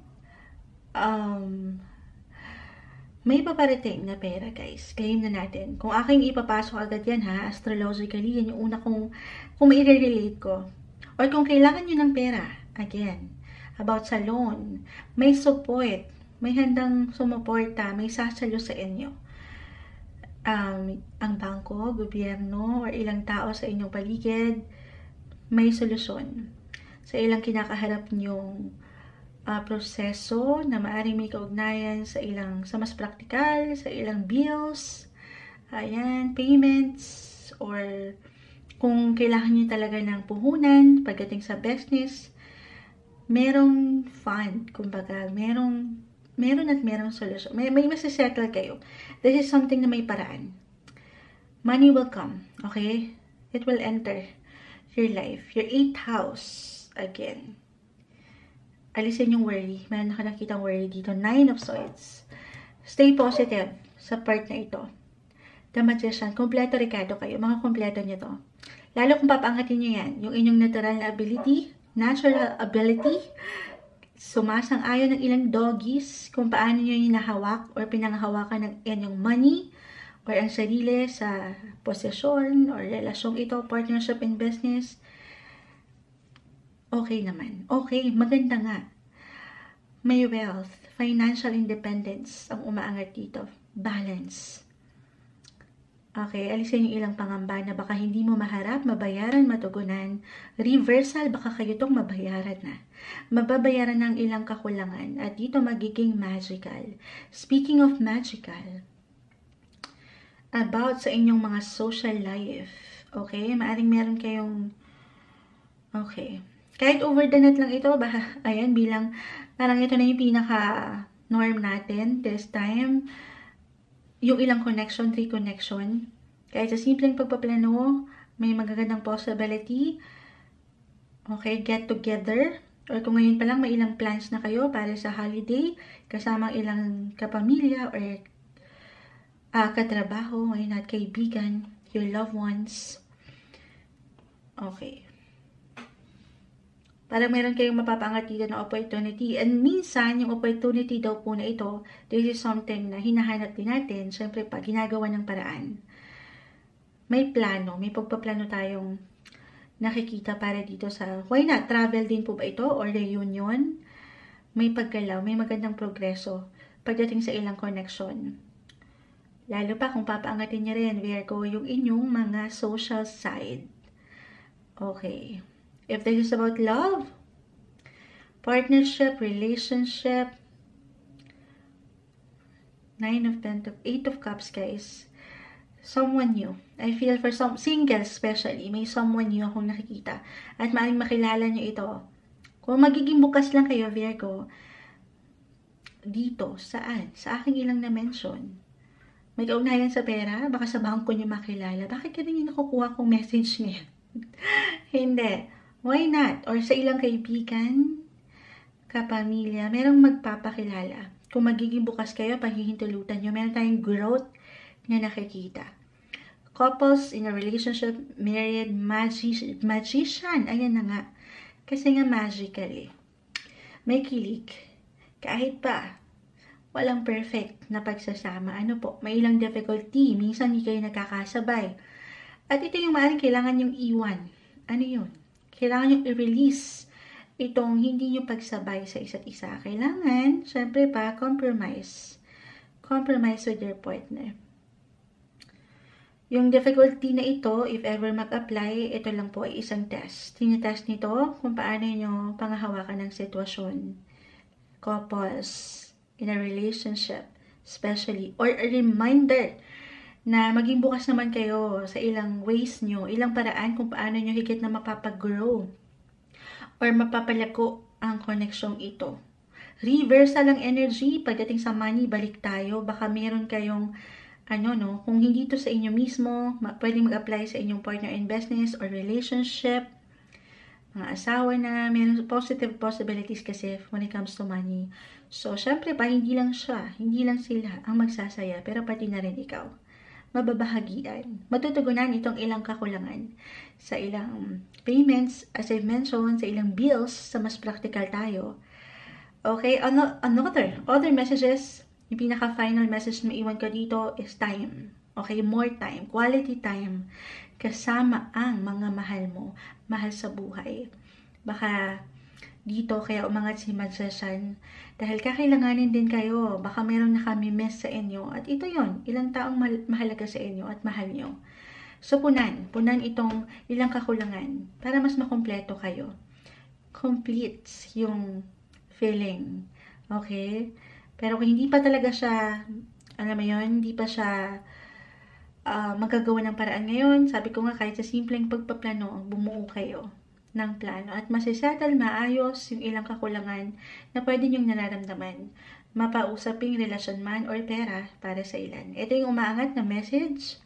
May paparating na pera, guys. Claim na natin. Kung aking ipapasok agad yan, astrologically, yan yung una kung i-relate ko. Or kung kailangan nyo ng pera, again, about sa loan, may support, may handang sumuporta, may sasalo sa inyo. Ang bangko, gobyerno, or ilang tao sa inyong paligid, may solusyon sa ilang kinakaharap nyong proseso na maaaring may kaugnayan sa mas praktikal, sa ilang bills, payments, or kung kailangan nyo talaga ng puhunan pagdating sa business, merong fund, kumbaga, merong solusyon. May masisettle kayo. This is something na may paraan. Money will come, okay? It will enter your life. Your 8th house, again. Alisin yung worry. Meron ka nakitang worry dito. 9 of Swords. Stay positive sa part na ito. The Magician. Kompleto, Ricardo, kayo. Mga kompleto nyo to. Lalo kung papangatin nyo yan. Yung inyong natural natural ability, sumasang-ayon ng ilang doggies kung paano nyo yung nahawak or pinanghawakan ng inyong money or ang sarili sa posesyon or relasyong ito, partnership in business. Okay naman. Okay, maganda nga. May wealth, financial independence ang umaangat dito. Balance. Okay, alisin yung ilang pangamba na baka hindi mo maharap, mabayaran, matugunan. Reversal, baka kayo itong mabayaran na. Mababayaran ng ilang kakulangan at dito magiging magical. Speaking of magical, about sa inyong mga social life. Okay, maaring meron kayong kahit over the net lang ito, bilang parang ito na yung pinaka-norm natin this time. Yung ilang connection, reconnection. Kahit sa simpleng pagpaplano, may magagandang possibility. Okay, get together. Or kung ngayon pa lang may ilang plans na kayo para sa holiday, kasama ilang kapamilya or katrabaho, ngayon at kaibigan, your loved ones. Okay. Parang meron kayong mapapangat dito na opportunity. And minsan, yung opportunity daw po na ito, this is something na hinahanap din natin. Siyempre, pag ginagawa ng paraan, may plano, may pagpaplano tayong nakikita para dito sa, why not? Travel din po ba ito? Or reunion? May paggalaw, may magandang progreso pagdating sa ilang connection. Lalo pa kung papaangatin niya rin, Virgo, yung inyong mga social side. Okay. If this is about love, partnership, relationship, 9 of Pentacles, 8 of Cups, guys. Someone new. I feel for some singles especially, may someone new akong nakikita. At maaaring makilala nyo ito Kung magiging bukas lang kayo, Virgo, dito, saan? Sa aking ilang na-mention. May kaugnayan sa pera? Baka sa bangko niyo makilala. Bakit ka rin yung nakukuha kong message niya? Hindi. Why not? Or sa ilang kaibigan, kapamilya, merong magpapakilala. Kung magiging bukas kayo, paghihintulutan nyo, meron tayong growth na nakikita. Couples in a relationship, married, magician. Ayan na nga. Kasi nga magical eh. May kilig. Kahit pa, walang perfect na pagsasama. Ano po, may ilang difficulty. Minsan hindi kayo nagkakasabay. At ito yung maaaring kailangan yung iwan. Ano yun? Kailangan yung i-release itong hindi nyo pagsabay sa isa't isa. Kailangan, syempre pa, compromise. Compromise with your partner. Yung difficulty na ito, if ever mag-apply, ito lang po ay isang test. Tinitest nito kung paano nyo pangahawakan ng sitwasyon. Couples in a relationship, especially, or a reminder na maging bukas naman kayo sa ilang ways nyo, ilang paraan kung paano nyo higit na mapapag-grow or mapapalago ang koneksyong ito. Reversal ang energy, pagdating sa money, balik tayo, baka meron kayong, kung hindi to sa inyo mismo, pwedeng mag-apply sa inyong partner in business or relationship, mga asawa na, meron positive possibilities kasi when it comes to money. So, syempre pa, hindi lang sila ang magsasaya, pero pati na rin ikaw. Mababahagian. Matutugunan itong ilang kakulangan sa ilang payments, as I've mentioned, sa ilang bills, sa mas practical tayo. Okay, other messages, yung pinaka-final message na iwan ko dito is time. Okay, more time, quality time, kasama ang mga mahal mo, mahal sa buhay. Baka dito kaya umangat si Magician dahil kakailanganin din kayo. Baka meron na kami miss sa inyo. At ito yon, ilang taong mahalaga sa inyo at mahal nyo. So punan itong ilang kakulangan para mas makompleto kayo. Complete yung feeling. Okay? Pero kung hindi pa talaga siya, alam mo yun, hindi pa siya magagawa ng paraan ngayon, sabi ko nga kahit sa simpleng pagpaplano, bumuo kayo ng plano at masisettle maayos yung ilang kakulangan na pwede nyong nararamdaman. Mapausaping relasyon man or pera para sa ilan. Ito yung umaangat na message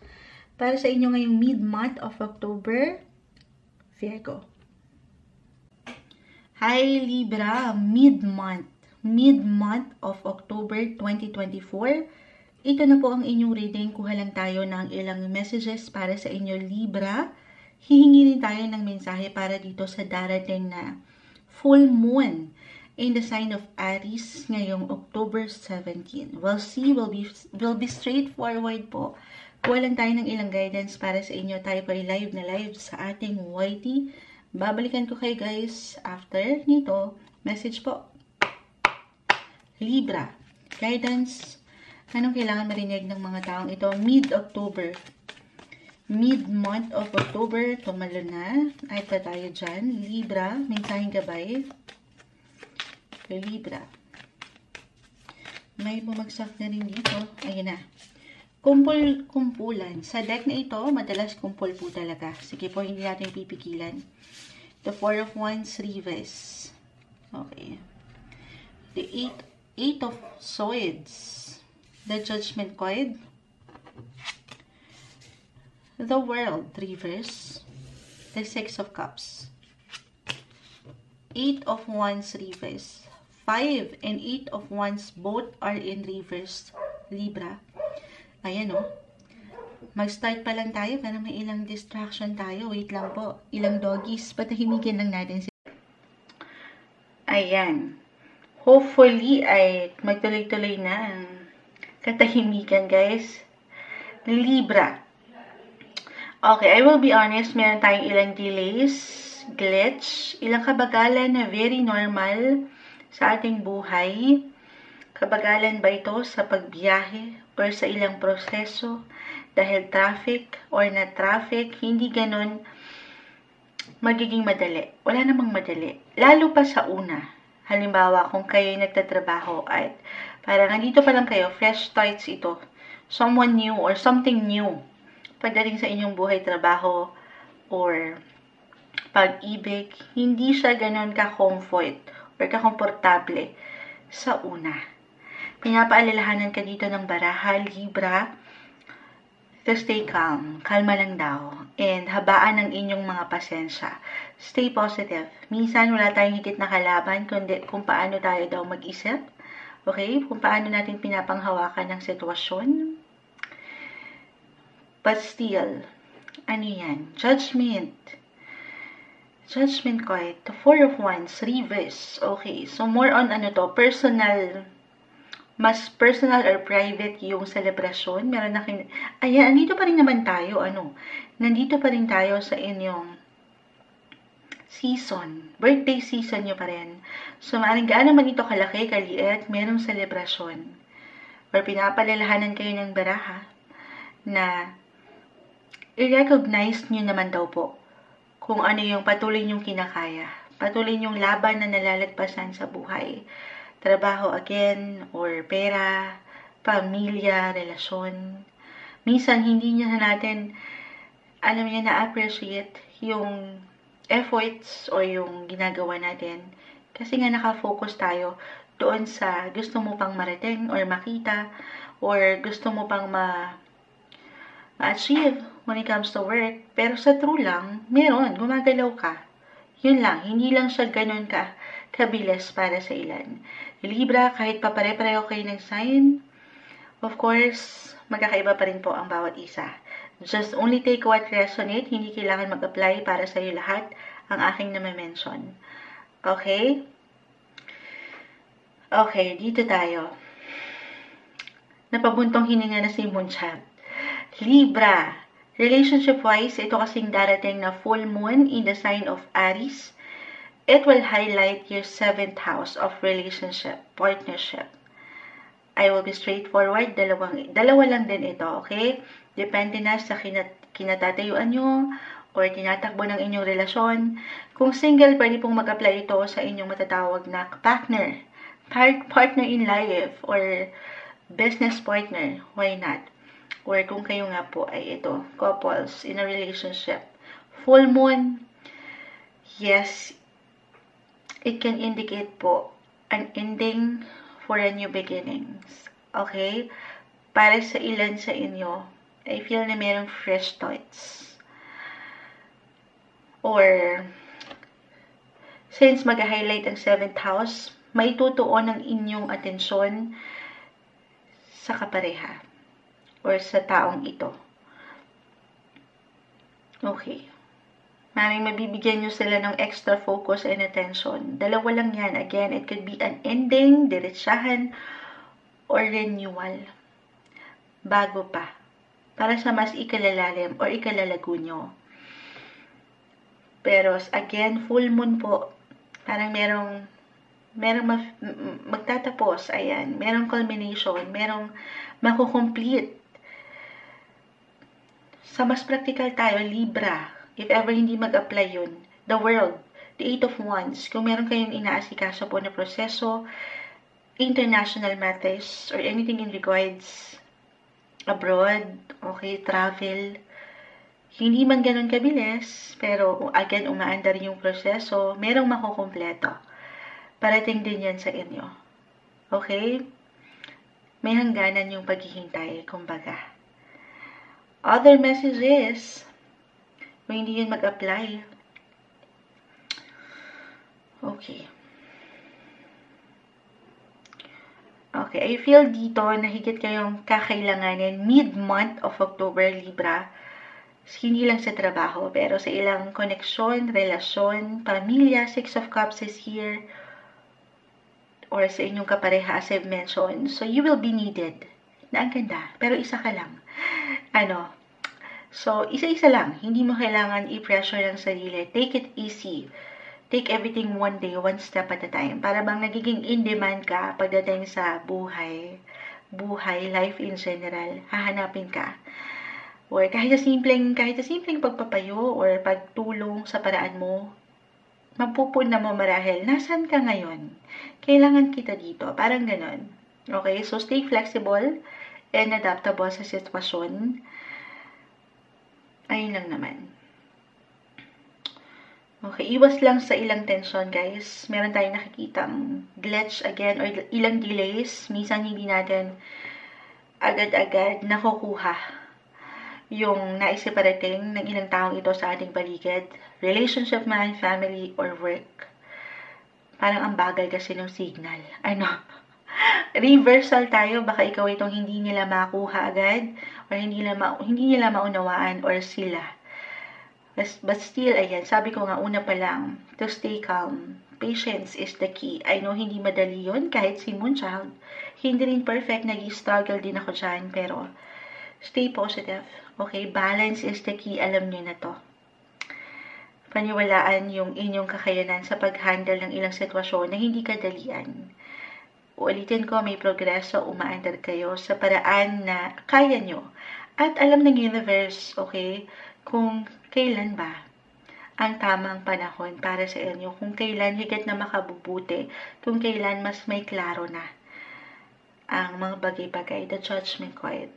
para sa inyo ngayong mid-month of October, Virgo. Hi Libra, mid-month of October 2024. Ito na po ang inyong reading. Kuha lang tayo ng ilang messages para sa inyo Libra. Hihingi rin tayo ng mensahe para dito sa darating na full moon in the sign of Aries ngayong October 17. We'll see, we'll be straightforward po. Kuha lang tayo ng ilang guidance para sa inyo. Tayo po ay live na live sa ating YT. Babalikan ko kayo guys after nito. Message po. Libra, guidance. Anong kailangan marinig ng mga taong ito? Mid-October. Mid-month of October, tumalo na. Ay pa tayo dyan. Libra, mensaheng gabay. Libra. May bumagsak na rin dito. Ayun na. Kumpulan. Sa deck na ito, madalas kumpul po talaga. Sige po, hindi natin pipigilan. The Four of Wands, reverse. Okay. The Eight of Swords. The Judgment card. The World, reverse. The Six of Cups. Eight of Wands, reverse. 5 and 8 of Wands, both are in reverse, Libra. Ayan o. Mag-start pa lang tayo, pero may ilang distraction tayo. Wait lang po. Ilang doggies. Patahimikin lang natin sila. Ayan. Hopefully, ay magtuloy-tuloy na ang katahimikan, guys. Libra. Okay, I will be honest, meron tayong ilang delays, glitch, ilang kabagalan na very normal sa ating buhay. Kabagalan ba ito sa pagbiyahe or sa ilang proseso dahil traffic or na traffic, hindi ganon magiging madali. Wala namang madali. Lalo pa sa una. Halimbawa, kung kayo nagtatrabaho at parang nandito pa lang kayo, fresh starts ito. Someone new or something new pagdating sa inyong buhay, trabaho, or pag-ibig, hindi siya ganun ka-comfort or ka-komportable sa una. Pinapaalalahanan ka dito ng baraha, Libra, to stay calm. Kalma lang daw. And habaan ng inyong mga pasensya. Stay positive. Minsan wala tayong higit na kalaban kundi kung paano tayo daw mag-isip. Okay? Kung paano natin pinapanghawakan ng sitwasyon. But still, ano yan? Judgment. Judgment card. The Four of Wands. Reverse. Okay. So, more on ano to? Personal. Mas personal or private yung celebration. Meron na ayan, andito pa rin naman tayo. Nandito pa rin tayo sa inyong season. Birthday season nyo pa rin. So, maaaring gaano man ito kalaki, kaliit, merong celebration. Or pinapalalahanan kayo ng baraha na i-recognize nyo naman daw po kung ano yung patuloy nyong kinakaya. Patuloy nyong laban na nalalagpasan sa buhay. Trabaho again, or pera, pamilya, relasyon. Minsan, hindi niya natin, na-appreciate yung efforts o yung ginagawa natin. Kasi nga nakafocus tayo doon sa gusto mo pang marating or makita, or gusto mo pang ma-achieve when it comes to work. Pero sa true lang, meron, gumagalaw ka. Yun lang, hindi lang siya ganun kabilis para sa ilan. Libra, kahit pa pare-pareho kayo ng sign, of course, magkakaiba pa rin po ang bawat isa. Just only take what resonate, hindi kailangan mag-apply para sa iyo lahat ang aking na-mention. Okay? Okay, dito tayo. Napabuntong hininga na si Moonchild. Libra, relationship-wise, ito kasing darating na full moon in the sign of Aries. It will highlight your 7th house of relationship, partnership. I will be straightforward. Dalawa lang din ito, okay? Depende na sa kinatatayuan nyo or tinatakbo ng inyong relasyon. Kung single, pwede pong mag-apply ito sa inyong matatawag na partner. Partner in life or business partner. Why not? Or kung kayo nga po ay ito, couples in a relationship. Full moon, yes, it can indicate po an ending for a new beginnings. Okay? Para sa ilan sa inyo, I feel na mayroong fresh thoughts. Or, since mag-highlight ang 7th house, may tutuon ang inyong atensyon sa kapareha or sa taong ito. Okay. Maraming mabibigyan nyo sila ng extra focus and attention. Dalawa lang yan. Again, it could be an ending, diretsahan, or renewal. Bago pa. Para sa mas ikalalalim or ikalalago nyo. Pero, again, full moon po. Parang merong magtatapos. Ayan. Merong culmination. Merong makukomplete. Sa mas practical tayo, Libra. If ever hindi mag-apply yun, the world, the 8 of Wands, kung meron kayong inaasikaso po na proseso, international matters, or anything in regards abroad, okay, travel, hindi man ganun kabilis, pero again, umaandar yung proseso, merong makukumpleto. Parating din yan sa inyo. Okay? May hangganan yung paghihintay, kumbaga. Other messages, kung hindi yun mag-apply. Okay. Okay, I feel dito na higit kayong kakailanganin mid-month of October, Libra. Hindi lang sa trabaho, pero sa ilang koneksyon, relasyon, pamilya, 6 of Cups is here. Or sa inyong kapareha, as I've mentioned. So, you will be needed. Na ang ganda. Pero isa ka lang. So, isa-isa lang. Hindi mo kailangan i-pressure ang sarili. Take it easy. Take everything one day, one step at a time. Para bang nagiging in-demand ka pagdating sa buhay, life in general, hahanapin ka. Or kahit sa simpleng pagpapayo or pagtulong sa paraan mo, mapupuna mo marahil, nasan ka ngayon? Kailangan kita dito. Parang ganon. Okay? So, stay flexible and adaptable sa sitwasyon. Ayun lang naman. Okay, iwas lang sa ilang tension, guys. Meron tayong nakikitang glitch again or ilang delays. Minsan hindi natin agad-agad nakukuha yung naisiparating ng ilang taong ito sa ating paligid. Relationship man, family, or work. Parang ang bagal kasi ng signal. Ano? Reversal tayo. Baka ikaw itong hindi nila makuha agad or hindi nila maunawaan or sila. But still, ayan, sabi ko nga una pa lang, to stay calm. Patience is the key. I know hindi madali yun, kahit si Moonchild. Hindi rin perfect, nag-struggle din ako dyan, pero stay positive. Okay, balance is the key, alam niyo na to. Paniwalaan yung inyong kakayanan sa pag-handle ng ilang sitwasyon na hindi kadalian. Uulitin ko, may progreso, umaandar kayo sa paraan na kaya nyo. At alam ng universe, okay, kung kailan ba ang tamang panahon para sa inyo, kung kailan higit na makabubuti, kung kailan mas may klaro na ang mga bagay-bagay, the judgment card.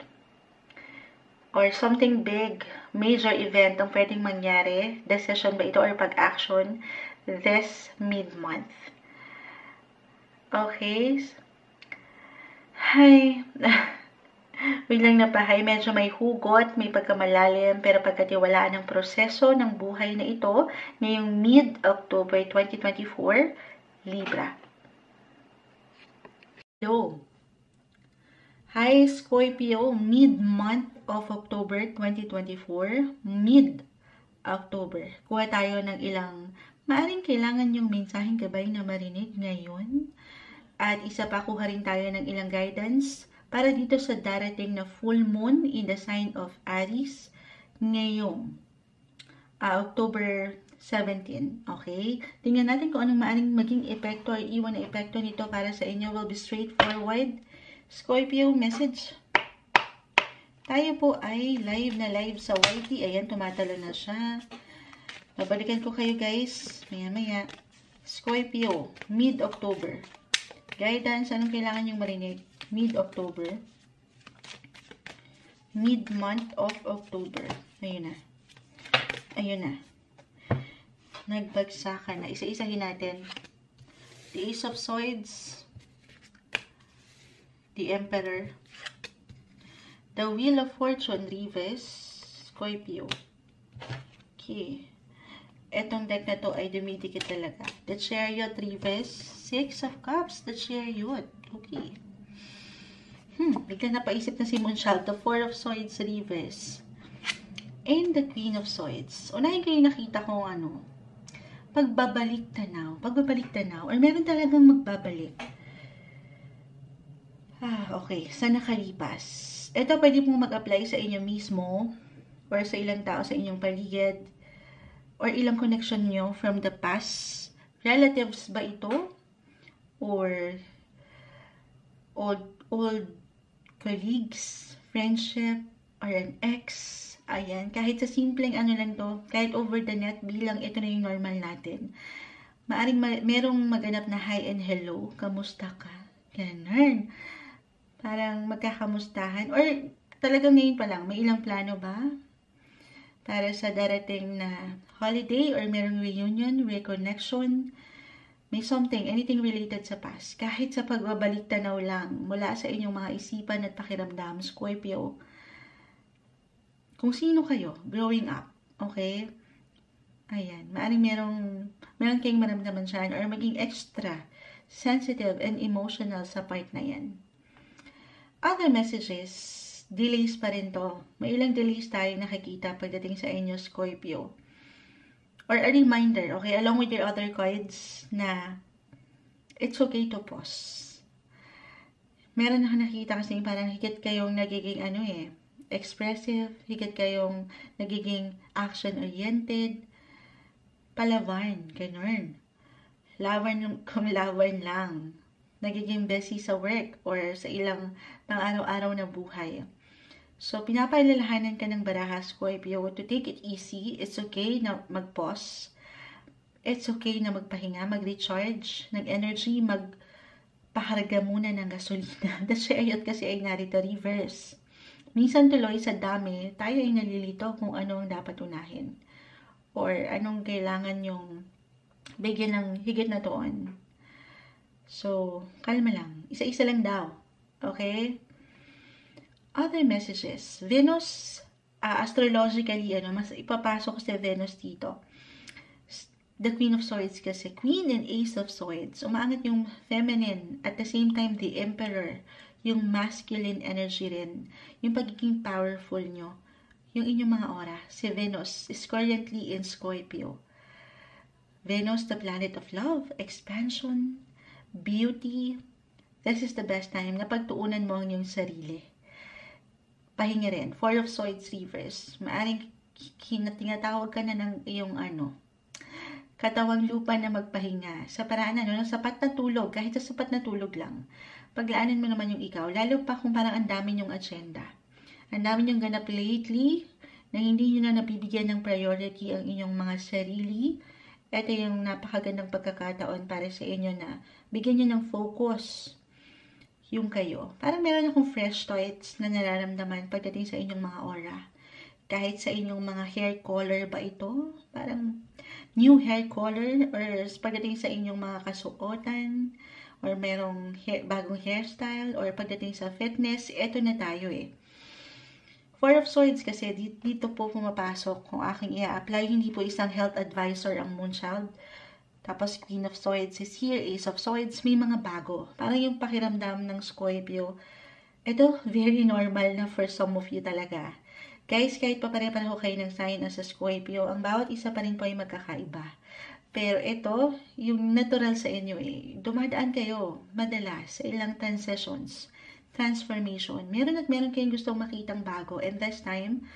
Or something big, major event ang pwedeng mangyari, decision ba ito or pag-action this mid-month. Okay? Hi. Biglang napahay, medyo may hugot, may pagkamalalim, pero pagkatiwalaan ng proseso ng buhay na ito ngayong mid-October 2024, Libra. Hello. Hi, Scorpio, mid-month of October 2024, mid-October. Kuha tayo ng ilang maaring kailangan yung mensaheng gabay na marinig ngayon. At isa pa, kuha rin tayo ng ilang guidance para dito sa darating na full moon in the sign of Aries ngayong October 17. Okay? Tingnan natin kung anong maaring maging epekto or iwan na epekto nito para sa inyo. Will be straightforward. Scorpio, message. Tayo po ay live na live sa YT. Ayan, tumatalo na siya. Babalikan ko kayo, guys. Maya-maya. Scorpio, mid-October. Guidance, anong kailangan yung marinig? Mid-October. Mid-month of October. Ayun na. Ayun na. Nagbagsakan na. Isa-isahin natin. The Ace of Swords. The Emperor. The Wheel of Fortune, Reverse. Scorpio. Okay. Etong deck na to ay dumidikit talaga. The Chariot, Reverse. Six of Cups. The Chariot. Okay. Bigla napaisip na si Moonchild. The Four of Swords, Reverse. And the Queen of Swords. Unahin ko yung nakita ko pagbabalik tanaw. Pagbabalik tanaw. Or meron talagang magbabalik. Okay. Sa nakalipas. Ito pwede pong mag-apply sa inyo mismo. Or sa ilang tao sa inyong paligid. Or ilang connection nyo from the past. Relatives ba ito? Or old colleagues, friendship, or an ex. Ayan, kahit sa simpleng ano lang to, kahit over the net, bilang ito na yung normal natin. Maaring merong maganap na hi and hello, kamusta ka? Ganun. Parang magkakamustahan. Or talagang ngayon pa lang, may ilang plano ba? Para sa darating na holiday or merong reunion, reconnection, may something, anything related sa past. Kahit sa pagbabalik tanaw lang mula sa inyong mga isipan at pakiramdam, Scorpio. Kung sino kayo, growing up, okay? Ayan, maaaring meron kayong maramdaman dyan or maging extra sensitive and emotional sa part na yan. Other messages, delays pa rin to. May ilang delays tayo nakikita pagdating sa inyo, Scorpio. Or a reminder, okay, along with your other cards na it's okay to pause. Meron ako nakikita kasi parang higit kayong nagiging expressive, higit kayong nagiging action-oriented, palawan, ganun. Lawan lang. Nagiging busy sa work or sa ilang pang-araw-araw na buhay. So, pinapaalalahanan ka ng baraha, Scorpio, to take it easy. It's okay na mag-pause. It's okay na magpahinga, mag-recharge ng energy, magpakarga muna ng gasolina. The Chariot kasi ay narito reverse. Minsan tuloy sa dami, tayo ay nalilito kung ano ang dapat unahin. or anong kailangan yung bigyan ng higit na doon. So, kalma lang. Isa-isa lang daw. Okay? Other messages. Venus, astrologically, mas ipapasok sa Venus dito. The Queen of Swords kasi. Queen and Ace of Swords. Umaangat yung feminine. At the same time, the Emperor. Yung masculine energy rin. Yung pagiging powerful nyo. Yung inyong mga aura. Si Venus is currently in Scorpio. Venus, the planet of love, expansion, beauty. This is the best time na pagtuunan mo ang iyong sarili. Pahinga rin. Four of Swords reverse. Maaring tinatawag ka na ng iyong katawang lupa na magpahinga. Sa paraan ng sapat na tulog, kahit sa sapat na tulog lang. Paglaanan mo naman yung ikaw, lalo pa kung parang ang dami yung agenda. Ang dami yung ganap lately, na hindi nyo na nabibigyan ng priority ang inyong mga sarili. Ito yung napakagandang pagkakataon para sa inyo na bigyan nyo ng focus yung kayo. Parang meron akong fresh thoughts na nararamdaman pagdating sa inyong mga aura. Kahit sa inyong mga hair color ba ito, parang new hair color, or pagdating sa inyong mga kasuotan, or merong bagong hairstyle, or pagdating sa fitness, eto na tayo eh. Four of Swords kasi, dito po pumapasok kung aking i-apply, hindi po isang health advisor ang Moonchild. Tapos Queen of Swords is here, Ace of Swords, may mga bago. Parang yung pakiramdam ng Scorpio, ito very normal na for some of you talaga. Guys, kahit pa pare-pareho kayo ng sign na sa Scorpio, ang bawat isa pa rin po ay magkakaiba. Pero ito, yung natural sa inyo dumadaan kayo madalas sa ilang transitions, transformation. Meron kayong gustong makitang bago, and this time,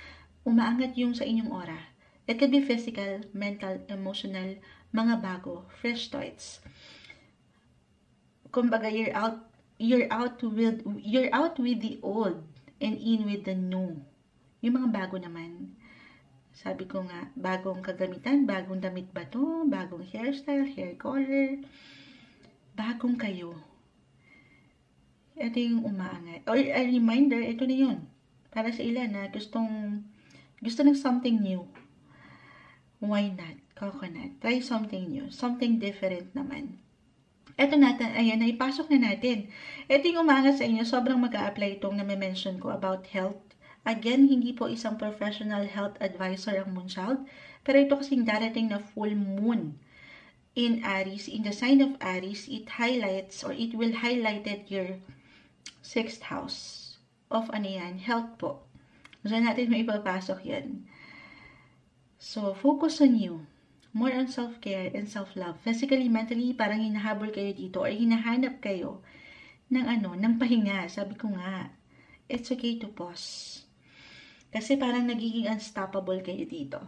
umaangat yung sa inyong aura. It could be physical, mental, emotional, mga bago, fresh thoughts. Kumbaga, you're out with the old and in with the new. Yung mga bago naman, sabi ko nga, bagong kagamitan, bagong damit ba to, bagong hairstyle, hair color, bagong kayo. Ito yung umaangat. Or a reminder, ito na yun. Para sa ilan na gusto ng something new. Why not? Coconut. Try something new. Something different naman. Ito natin, ayan, naipasok na natin. Ito yung umaangat sa inyo, sobrang mag-a-apply itong na-mention ko about health. Again, hindi po isang professional health advisor ang Moonchild, pero ito kasing darating na full moon in Aries, in the sign of Aries, it highlights or it will highlighted your 6th house of health po. Diyan natin may ipapasok yan. So, focus on you. More on self-care and self-love. Physically, mentally, parang hinahabol kayo dito or hinahanap kayo ng pahinga. Sabi ko nga, it's okay to pause. Kasi parang nagiging unstoppable kayo dito.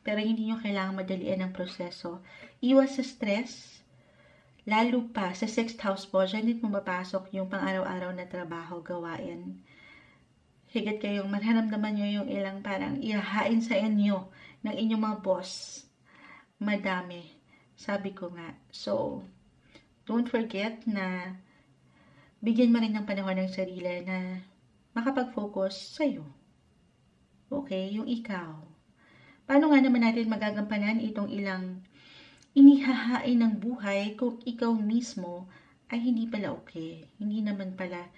Pero hindi nyo kailangan madalian ang proseso. Iwas sa stress. Lalo pa sa 6th house po, dyan din pumapasok yung pang-araw-araw na trabaho, gawain. Higit kayong maramdaman nyo yung ilang parang ihahain sa inyo ng inyong mga boss. Madami. Sabi ko nga. So, don't forget na bigyan mo rin ng panahon ng sarili na makapag-focus sa'yo. Okay? Yung ikaw. Paano nga naman natin magagampanan itong ilang inihahain ng buhay kung ikaw mismo ay hindi pala okay? Hindi naman pala,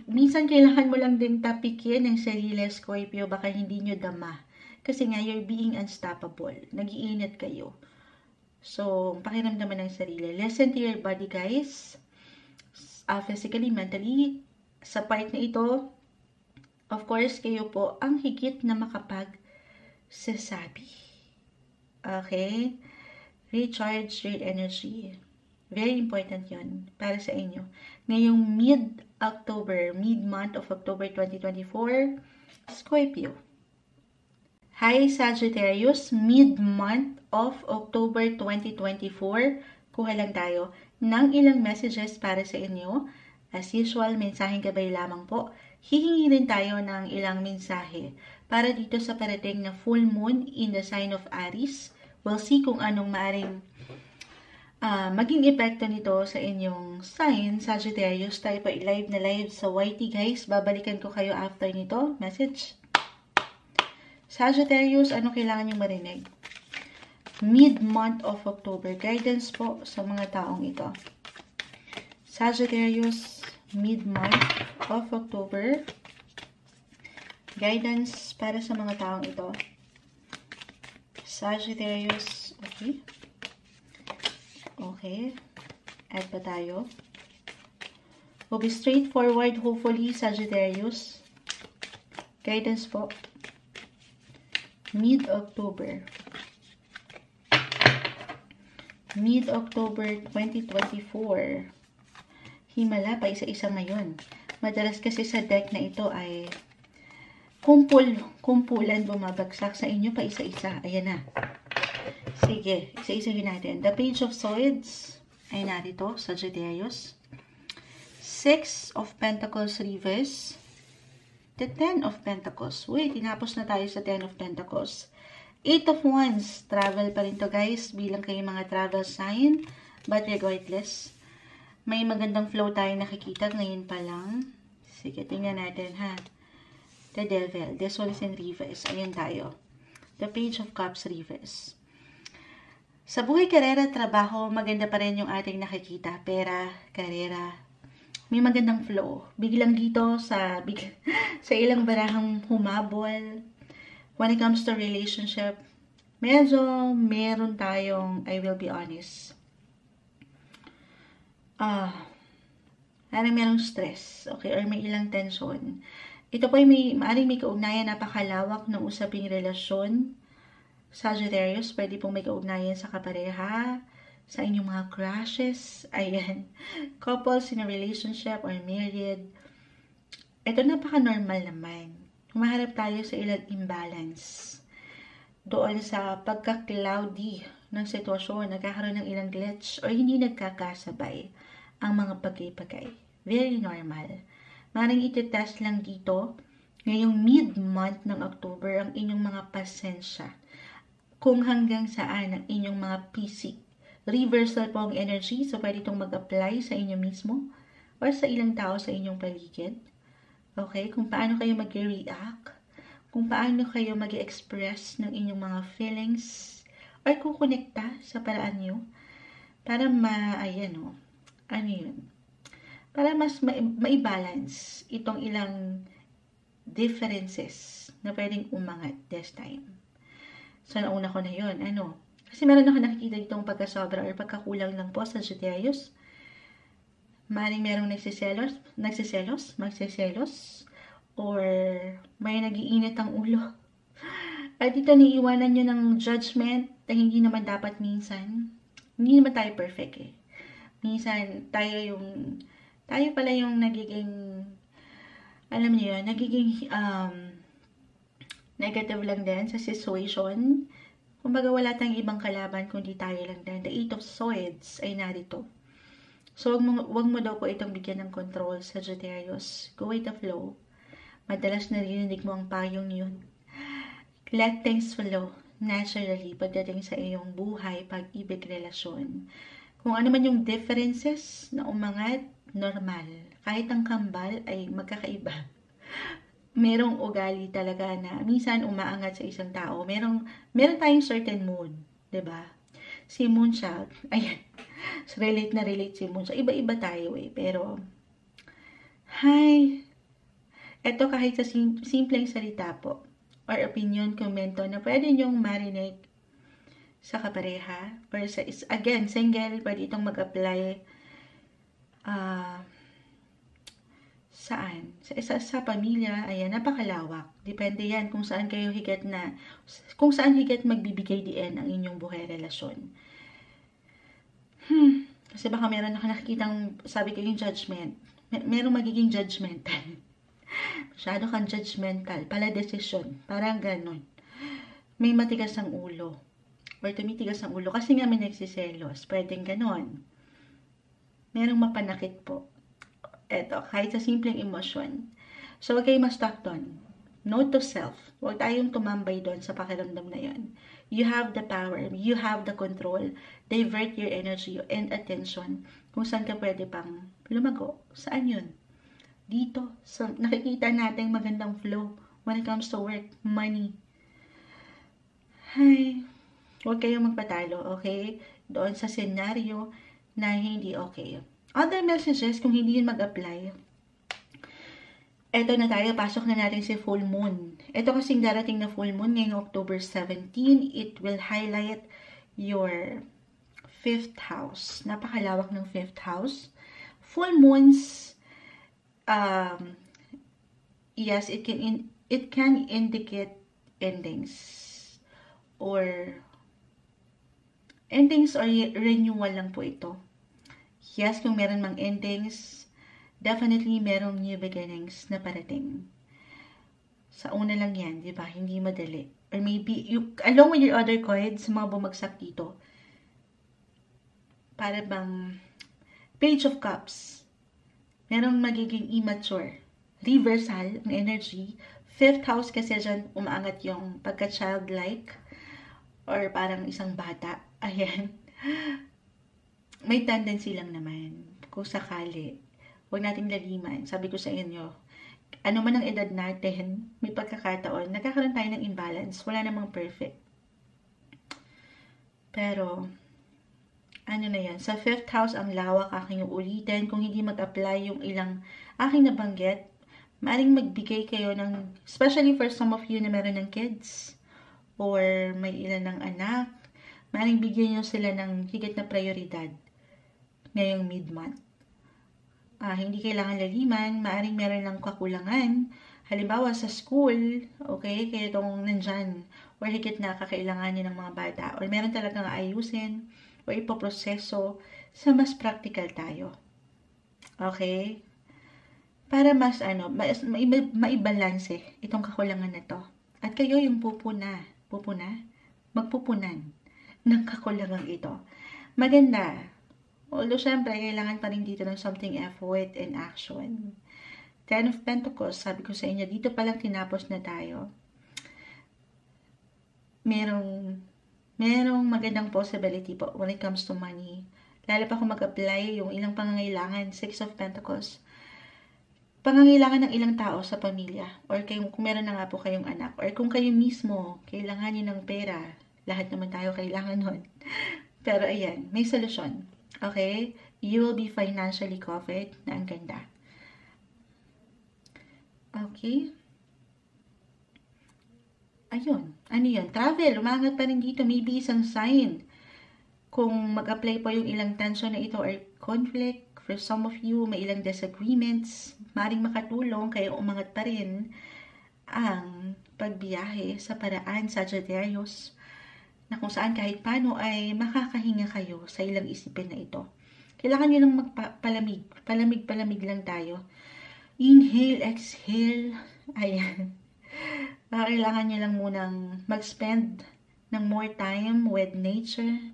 minsan kailangan mo lang din tapikin ng sarili, Scorpio, baka hindi nyo dama. Kasi nga, you're being unstoppable. Nag-iinit kayo. So, pakiramdaman ng sarili. Listen to your body, guys. Physically, mentally, sa part na ito, of course, kayo po ang higit na makapagsasabi. Okay? Recharge your energy. Very important yun para sa inyo. Ngayong mid-month of October 2024, Scorpio. Hi Sagittarius, mid-month of October 2024, kuha lang tayo ng ilang messages para sa inyo. As usual, mensaheng gabay lamang po. Hihingi rin tayo ng ilang mensahe para dito sa parating na full moon in the sign of Aries. We'll see kung anong maaring maging epekto nito sa inyong sign, Sagittarius. Tayo pa live sa YT, guys. Babalikan ko kayo after nito. Message. Sagittarius, ano kailangan nyo marinig? Mid-month of October. Guidance po sa mga taong ito. Sagittarius, mid-month of October. Guidance para sa mga taong ito. Sagittarius, okay. Okay. Add pa tayo. Will be straightforward, hopefully, Sagittarius. Guidance po. Mid-October. Mid-October 2024. Himala, pa isa-isa ngayon. Madalas kasi sa deck na ito ay kumpulan bumabagsak sa inyo pa isa-isa. Ayan na. Sige, isa-isahin natin. The Page of Swords ay narito, Sagittarius. Six of Pentacles reverse. The Ten of Pentacles. Uy, tinapos na tayo sa Ten of Pentacles. Eight of Wands. Travel pa rin to guys. Bilang kayo mga travel sign. But regardless, may magandang flow tayo nakikita ngayon pa lang. Sige, tingnan natin ha. The Devil. The Soul is in reverse. Ayan tayo. The Page of Cups reverse. Sa buhay, karera, trabaho, maganda pa rin yung ating nakikita. Pera, karera, may magandang flow. Biglang dito sa ilang barahang humabol. When it comes to relationship, medyo meron tayong, I will be honest, parang merong stress, okay, or may ilang tension. Ito po ay maaaring may kaugnayan, napakalawak ng usaping relasyon. Sagittarius, pwede pong may kaugnayan sa kapareha, sa inyong mga crushes, ayan, couples in a relationship or married. Ito napaka-normal naman. Humaharap tayo sa ilang imbalance. Doon sa pagka-cloudy ng sitwasyon, nagkakaroon ng ilang glitch or hindi nagkakasabay ang mga bagay-bagay. Very normal. Maring iti-test lang dito, ngayong mid-month ng October, ang inyong mga pasensya. Kung hanggang saan ang inyong mga PC. Reversal po ang energy, so pwede itong mag-apply sa inyo mismo or sa ilang tao sa inyong paligid. Okay? Kung paano kayo mag-react, kung paano kayo mag-express ng inyong mga feelings or kukonekta sa paraan nyo para para mas ma-balance itong ilang differences na pwedeng umangat this time. So, nauna ko na yun. Kasi meron ako nakikita ditong pagkasobra or pagkakulang lang po sa Sagittarius. Maring merong magseselos, or may nagiinit ang ulo. At dito niiwanan nyo ng judgment na hindi naman dapat minsan. Hindi naman tayo perfect eh. Minsan, tayo pala yung nagiging, alam niyo yun, nagiging negative lang din sa situation. Kumbaga wala tayong ibang kalaban kundi tayo lang din. The Eight of Swords ay narito. So, wag mo daw po itong bigyan ng control, Sagittarius. Go with the flow. Madalas narinig mo ang payong yun. Let things flow naturally pagdating sa iyong buhay, pag-ibig, relasyon. Kung ano man yung differences na umangat, normal. Kahit ang kambal ay magkakaiba. Merong ugali talaga na minsan umaangat sa isang tao. Meron tayong certain mood, 'di ba? Si Moonchild, ayan. Relate si Moonchild. Iba-iba tayo eh, pero eto kahit sa simpleng salita po or opinion, komento na pwede nyong marinig sa kapareha or again, single, pwede itong mag-apply saan? Sa pamilya, ayan, napakalawak. Depende yan kung saan higit magbibigay diin ang inyong buhay relasyon. Kasi baka meron ako nakikitang, sabi ko yung judgment. Merong magiging judgmental. Masyado kang judgmental. Pala decision. Parang ganon. May matigas ang ulo. Or tumitigas ang ulo. Kasi nga may nagsiselos. Pwedeng ganon. Merong mapanakit po. Eto, kahit sa simpleng emosyon. So, huwag kayo ma-stuck doon. Note to self. Huwag tayong tumambay doon sa pakiramdam na yon. You have the power. You have the control. Divert your energy and attention kung saan ka pwede pang lumago. Saan yun? Dito. So, nakikita natin magandang flow when it comes to work, money. Ay, huwag kayong magpatalo, okay? Doon sa senaryo na hindi okay. Other messages, kung hindi yun mag-apply, eto na tayo, pasok na natin si full moon. Ito kasing darating na full moon ngayong October 17, it will highlight your 5th house. Napakalawak ng 5th house. Full moons, yes, it can indicate endings or renewal lang po ito. Yes, kung meron mang endings, definitely merong new beginnings na parating. Sa una lang yan, di ba? Hindi madali. Or maybe, along with your other cards, mga bumagsak dito, para bang Page of Cups, merong magiging immature. Reversal ng energy. 5th house kasi dyan umaangat yung pagka-childlike or parang isang bata. Ayan. May tendency lang naman. Kung sakali, huwag nating laliman. Sabi ko sa inyo, ano man ang edad natin, may pagkakataon, nagkakaroon tayo ng imbalance. Wala namang perfect. Pero, ano na yan, sa 5th house, ang lawak, aking yung ulitin. Kung hindi mag-apply yung ilang aking nabanggit, maaaring magbigay kayo ng, especially for some of you na meron ng kids, or may ilan ng anak, maaaring bigyan nyo sila ng higit na prioridad ngayong mid-month. Hindi kailangan laliman, maaaring meron ng kakulangan. Halimbawa sa school, okay, kaya itong nandyan, or higit na kakailanganin ng mga bata, or meron talagang ayusin, o ipoproseso sa mas practical tayo. Okay? Para mas, maibalanse itong kakulangan na to. At kayo yung magpupunan ng kakulangan ito. Maganda. Although, syempre, kailangan pa rin dito ng something effort and action. 10 of Pentacles, sabi ko sa inyo, dito palang tinapos na tayo. Merong magandang possibility po when it comes to money. Lalo pa kung mag-apply yung ilang pangangailangan, 6 of Pentacles. Pangangailangan ng ilang tao sa pamilya, or kung meron na nga po kayong anak, or kung kayo mismo, kailangan nyo ng pera. Lahat naman tayo kailangan nun. Pero ayan, may solusyon. Okay? You will be financially covered na ang ganda. Okay? Ayun. Ano yun? Travel. Umangat pa rin dito. Maybe isang sign. Kung mag-apply po yung ilang tension na ito or conflict, for some of you, may ilang disagreements, maring makatulong, kaya umangat pa rin ang pagbiyahe sa paraan, Sagittarius, na kung saan kahit paano ay makakahinga kayo sa ilang isipin na ito. Kailangan nyo lang magpalamig. Palamig lang tayo. Inhale, exhale. Ayan. Kailangan nyo lang munang mag-spend ng more time with nature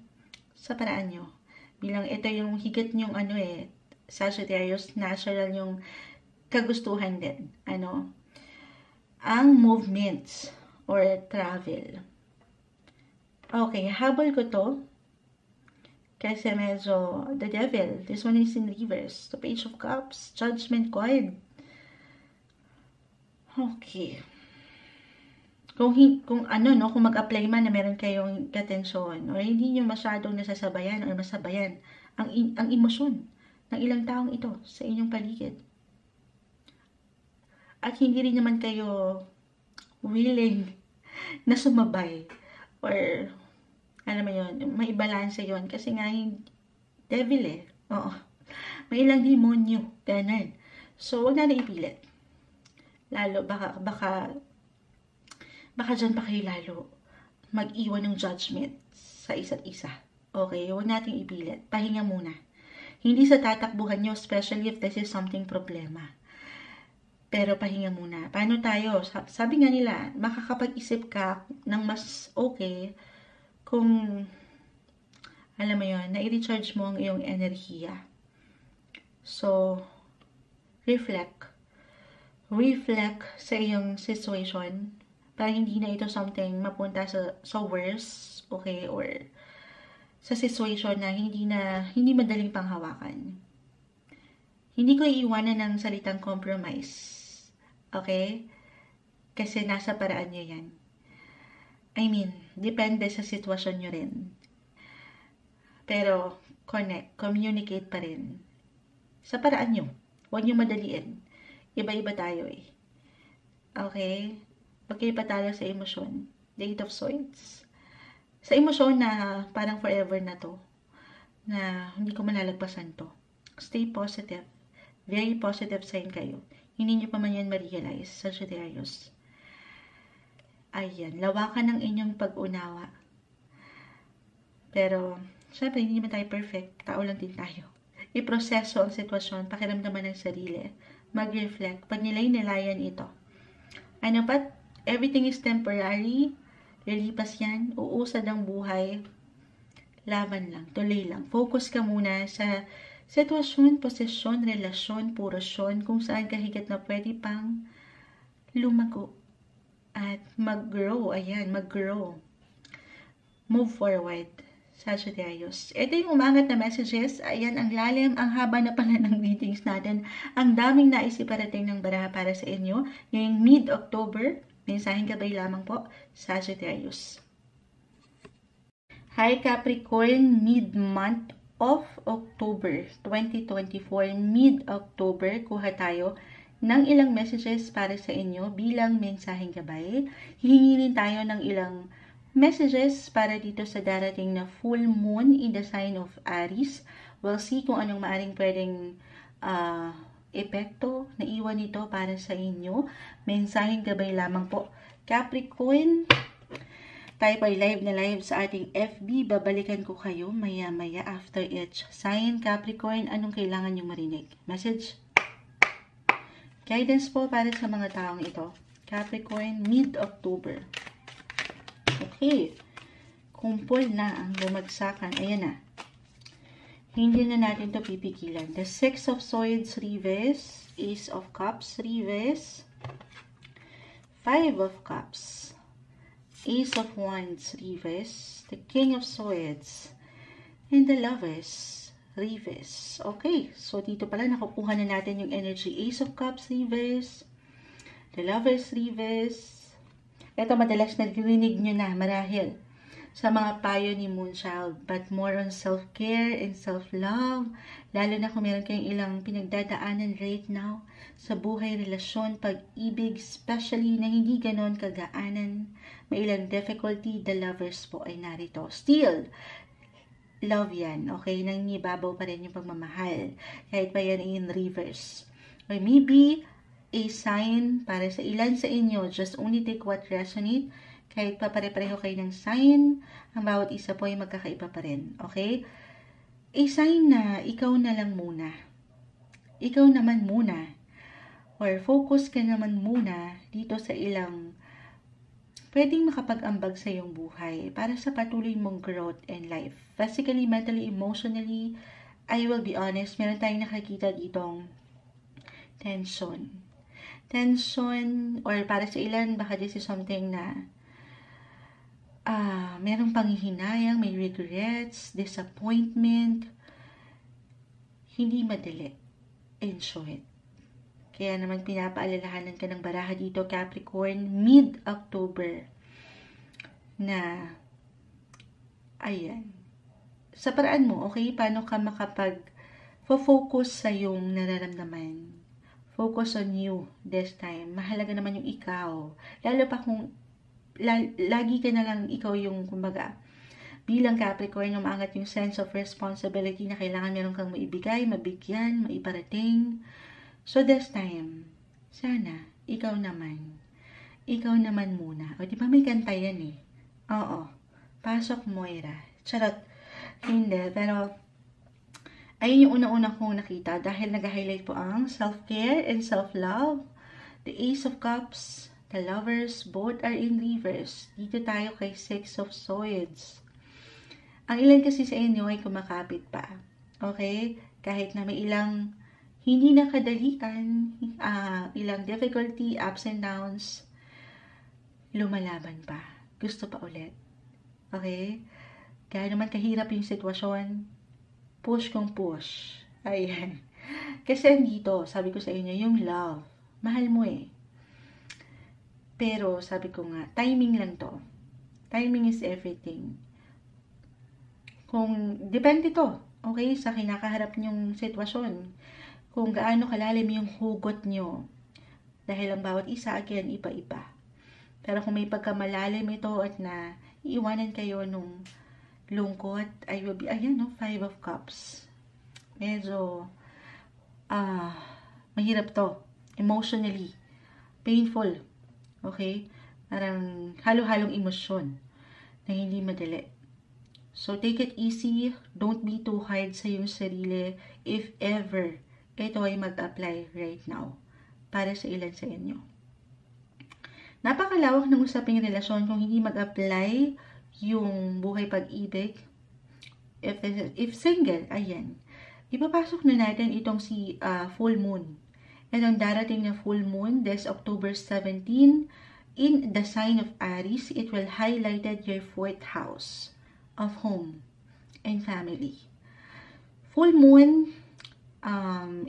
sa paraan nyo. Bilang ito yung higit nyong Sagittarius, natural yung kagustuhan din. Ang movements or travel. Okay, habol ko to. Kasi medyo the devil. This one is in reverse. The Page of Cups. Judgment card. Okay. Kung mag-apply man na meron kayong katensyon or hindi nyo masyadong nasasabayan or masabayan ang emosyon ng ilang taong ito sa inyong paligid. At hindi rin naman kayo willing na sumabay or alam mo yun, may balance yun kasi nga devil Oo. May ilang demonyo, ganun. So, wag na ipilit. Lalo, baka dyan pa kayo lalo mag-iwan ng judgment sa isa't isa. Okay, huwag nating ipilit. Pahinga muna. Hindi sa tatakbuhan nyo, especially if this is something problema. Pero pahinga muna. Paano tayo? Sabi nga nila, makakapag-isip ka ng mas okay kung, alam mo yun, na-recharge mo ang iyong enerhiya. So, reflect sa iyong situation para hindi na ito something mapunta sa worse, okay, or sa situation na hindi madaling panghawakan. Hindi ko iiwanan ng salitang compromise, okay? Kasi nasa paraan nyo yan. I mean, depende sa sitwasyon nyo rin. Pero, communicate pa rin. Sa paraan nyo. Huwag nyo madaliin. Iba-iba tayo eh. Okay? Huwag kayo patalo sa emosyon. The Eight of Swords. Sa emosyon na parang forever na to. Na hindi ko malalagpasan to. Stay positive. Very positive sign kayo. Hindi nyo pa man yan ma-realize, Sagittarius. Ayan, lawakan ng inyong pag-unawa. Pero, syempre, hindi naman tayo perfect. Tao lang din tayo. Iproseso ang sitwasyon, pakiramdaman ng sarili. Mag-reflect, pagnilay-nilayan ito. Ano pa? Everything is temporary. Lilipas yan. Uusad ang buhay. Laban lang, tuloy lang. Focus ka muna sa sitwasyon, posisyon, relasyon, porosyon, kung saan ka higit na pwede pang lumago at mag-grow. Ayan, mag-grow. Move forward, Sagittarius. Ito yung umangat na messages. Ayan, ang lalim, ang haba na pala ng readings natin. Ang daming nais iparating ng baraha para sa inyo. Ngayong mid-October, mensaheng gabay lamang po, Sagittarius. Hi Capricorn, mid-month of October 2024, mid-October, kuha tayo ng ilang messages para sa inyo bilang mensaheng gabay. Hihingi rin tayo ng ilang messages para dito sa darating na full moon in the sign of Aries. We'll see kung anong maaring pwedeng epekto na iwan nito para sa inyo. Mensaheng gabay lamang po. Capricorn, tayo pa live na live sa ating FB. Babalikan ko kayo maya-maya after each sign. Capricorn, anong kailangan nyo marinig? Message? Guidance po para sa mga taong ito. Capricorn, mid-October. Okay. Kumpol na ang bumagsakan. Ayan na. Hindi na natin to pipigilan. The Six of Swords, Reverse. Ace of Cups, Reverse. Five of Cups. Ace of Wands, Reverse, the King of Swords, and the Lovers, Reverse. Okay, so dito pala nakukuha na natin yung energy. Ace of Cups, Reverse, the Lovers, Reverse. Ito madalas narinig nyo na marahil sa mga payo ni Moonchild, but more on self-care and self-love, lalo na kung meron kayong ilang pinagdadaanan right now sa buhay, relasyon, pag-ibig, especially na hindi ganon kagaanan, may ilang difficulty, the Lovers po ay narito. Still, love yan, okay? Nangingibabaw pa rin yung pagmamahal, kahit pa yan in reverse. Or maybe, a sign para sa ilan sa inyo, just only take what resonate. Kahit pa pare-pareho kayo ng sign, ang bawat isa po ay magkakaiba pa rin. Okay? A sign na ikaw na lang muna. Ikaw naman muna. Or focus ka naman muna dito sa ilang pwedeng makapag-ambag sa iyong buhay para sa patuloy mong growth and life. Physically, mentally, emotionally, I will be honest, meron tayong nakakita ditong tension. Tension, or para sa ilan, baka this is something na merong panghihinayang, may regrets, disappointment, hindi madali, in short. Kaya naman pinapaalalahanan ka ng baraha dito, Capricorn, mid-October, na, ayan, sa paraan mo, okay, paano ka makapag-focus sa iyong nararamdaman. Focus on you this time. Mahalaga naman yung ikaw. Lalo pa kung lagi ka na lang ikaw yung, kumbaga, bilang Capricorn, umangat yung sense of responsibility na kailangan meron kang maibigay, mabigyan, maiparating. So this time, sana, ikaw naman muna. O, di ba may kanta yan eh? Oo. Pasok, Moira. Charot. Hindi, pero ayun yung unang-una kong nakita dahil nag-highlight po ang self-care and self-love. The Ace of Cups, the Lovers, both are in reverse. Dito tayo kay Six of Swords. Ang ilan kasi sa inyo ay kumakapit pa. Okay? Kahit na may ilang hindi nakadalian, ilang difficulty, ups and downs, lumalaban pa. Gusto pa ulit. Okay? Kaya naman kahirap yung sitwasyon, push kung push. Ayan. Kasi dito, sabi ko sa inyo, yung love, mahal mo eh. Pero, sabi ko nga, timing lang to. Timing is everything. Depende to, okay, sa kinakaharap nyong sitwasyon. Kung gaano kalalim yung hugot nyo. Dahil ang bawat isa, again, iba-iba. Pero kung may pagkamalalim ito at na iiwanan kayo nung lungkot, ay will be, ayan, no, 5 of Cups. Medyo, mahirap to. Emotionally. Painful. Okay? Parang halo-halong emosyon na hindi madali. So, take it easy. Don't be too hard sa iyong sarili if ever ito ay mag-apply right now para sa ilan sa inyo. Napakalawak ng usaping relasyon kung hindi mag-apply yung buhay pag-ibig. If single, ayan. Ipapasok na natin itong si full moon. And ang darating na full moon, this October 17, in the sign of Aries, it will highlight your 4th house of home and family. Full moon,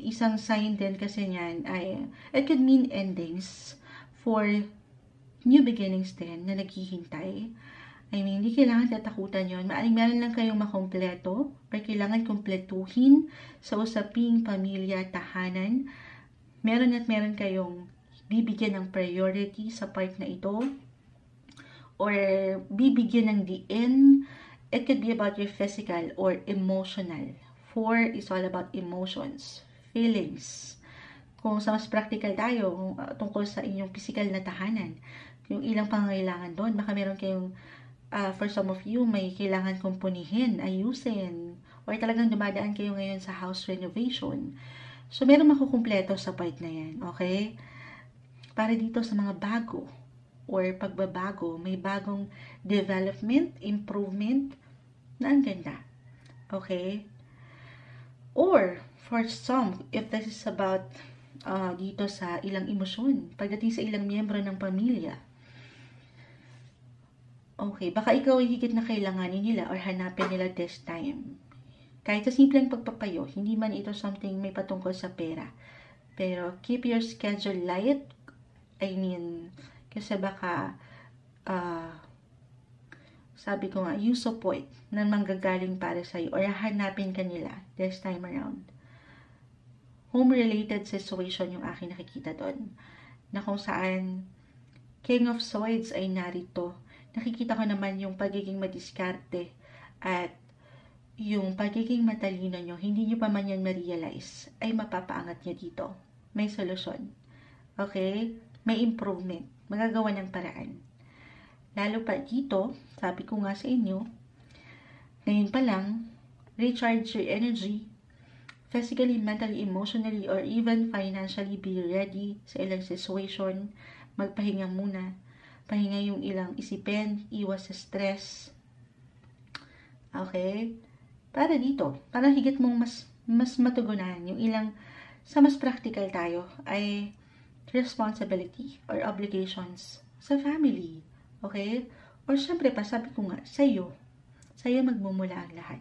isang sign din kasi niyan ay, it could mean endings for new beginnings din na naghihintay. I mean, hindi kailangan tatakutan yon. Maaring meron lang kayong makompleto or kailangan kompletuhin sa usaping pamilya, tahanan. Meron kayong bibigyan ng priority sa part na ito or bibigyan ng diin. It could be about your physical or emotional. 4 is all about emotions, feelings. Kung sa mas practical tayo, tungkol sa inyong physical na tahanan, yung ilang pangangailangan doon, baka meron kayong, for some of you, may kailangan kumpunihin, ayusin, or talagang dumadaan kayo ngayon sa house renovation. So, meron makukumpleto sa part na yan, okay? Para dito sa mga bago, or pagbabago, may bagong development, improvement, na ang ganda. Okay? Or, for some, if this is about dito sa ilang emosyon, pagdating sa ilang miyembro ng pamilya, okay, baka ikaw ay higit na kailanganin nila or hanapin nila this time. Kahit sa simpleng pagpapayo, hindi man ito something may patungkol sa pera. Pero, keep your schedule light. I mean, kasi baka, sabi ko nga, you support na manggagaling para sa'yo or hanapin ka nila this time around. Home-related situation yung aking nakikita doon. Na kung saan, King of Swords ay narito. Nakikita ko naman yung pagiging madiskarte at yung pagiging matalino nyo, hindi nyo pa man yan ma-realize, ay mapapaangat nyo dito. May solusyon. Okay? May improvement. Magagawa ng paraan. Lalo pa dito, sabi ko nga sa inyo, ngayon pa lang, recharge your energy, physically, mentally, emotionally, or even financially, be ready sa ilang situation. Magpahinga muna. Pahinga yung ilang isipin, iwas sa stress. Okay? Para dito, para higit mong mas matugunan yung ilang, sa mas practical tayo, ay responsibility or obligations sa family. Okay? Or syempre pa, sabi ko nga, sa'yo magmumula ang lahat.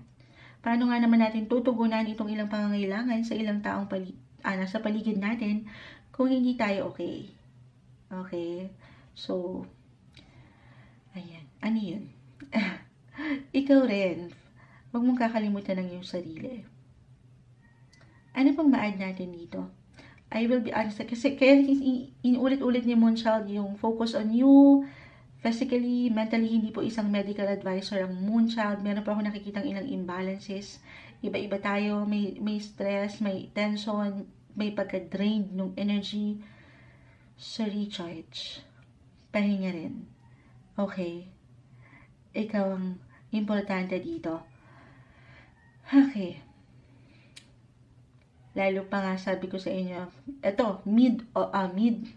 Paano nga naman natin tutugunan itong ilang pangangailangan sa ilang taong nasa paligid natin kung hindi tayo okay? Okay? So, ayan. Ano yun? Ikaw rin. Huwag mong kakalimutan ng iyong sarili. Ano pang ma-add natin dito? I will be honest. Kasi kaya inulit-ulit ni Moonchild yung focus on you, physically, mentally, hindi po isang medical advisor ang Moonchild. Meron pa ako nakikitang ilang imbalances. Iba-iba tayo. May stress, may tension, may pagka-drained ng energy. So, recharge. Pahinga rin. Okay? Ikaw ang importante dito. Okay. Lalo pa nga sabi ko sa inyo, ito,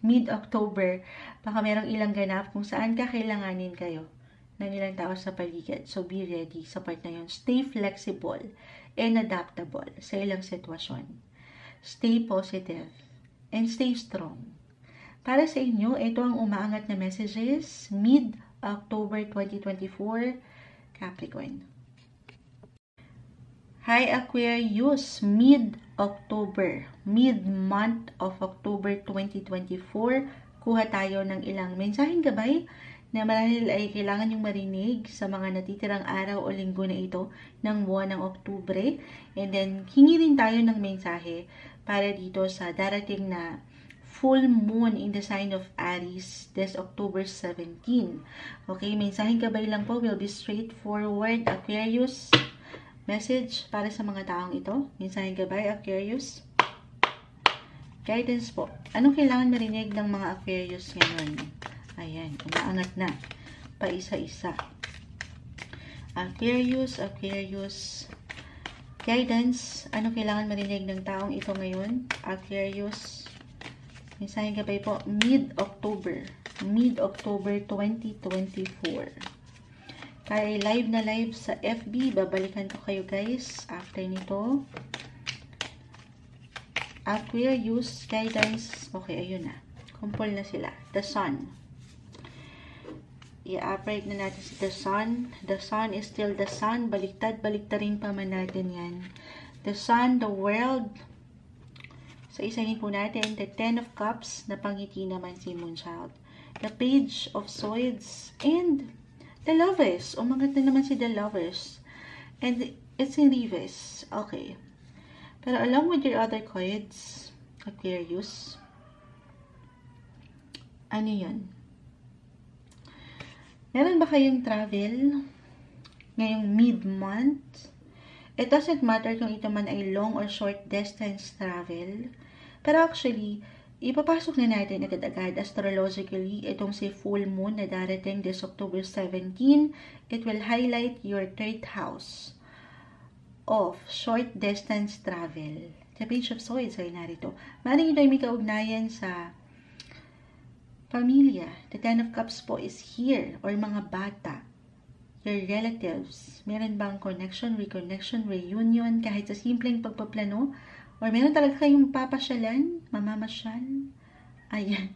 mid-October, baka merong ilang ganap kung saan kakailanganin kayo ng ilang tao sa paligid. So, be ready sa part na yun. Stay flexible and adaptable sa ilang sitwasyon. Stay positive and stay strong. Para sa inyo, ito ang umaangat na messages, mid-October 2024, Capricorn. Hi Aquarius, mid-October, mid-month of October 2024, kuha tayo ng ilang mensaheng gabay na marahil ay kailangan yung marinig sa mga natitirang araw o linggo na ito ng buwan ng Oktubre. And then, hingi rin tayo ng mensahe para dito sa darating na full moon in the sign of Aries this October 17. Okay, mensaheng gabay lang po, will be straightforward. Aquarius, message para sa mga taong ito. Mensaheng gabay, Aquarius. Guidance po. Anong kailangan marinig ng mga Aquarius ngayon? Ayan, umaangat na. Paisa-isa. Aquarius, Aquarius. Guidance. Anong kailangan marinig ng taong ito ngayon? Aquarius. Mensaheng gabay po, mid-October. Mid-October 2024. Kaya live na live sa FB. Babalikan ko kayo guys after nito. Aquarius, guidance. Okay, ayun na. Kumpol na sila. The Sun. I-upright na natin si The Sun. The Sun is still the Sun. Baliktad-baliktarin pa man natin yan. The Sun, the World. So, isahin po natin. The Ten of Cups. Napangiti naman si Moonchild. The Page of Swords. And the Lovers. Umangat na naman si The Lovers. And it's in reverse. Okay. Pero along with your other cards, Aquarius, ano yun? Meron ba kayong travel ngayong mid-month? It doesn't matter kung ito man ay long or short distance travel. Pero actually, ipapasok na natin agad-agad astrologically itong si full moon na darating this October 17. It will highlight your third house of short distance travel. The Page of Swords ay narito. Maring ito ay may kaugnayan sa pamilya. The Ten of Cups po is here. Or mga bata. Your relatives. Meron bang connection, reconnection, reunion, kahit sa simpleng pagpaplano? Or meron talaga kayong papasyalan, mamamasyal? Ayan.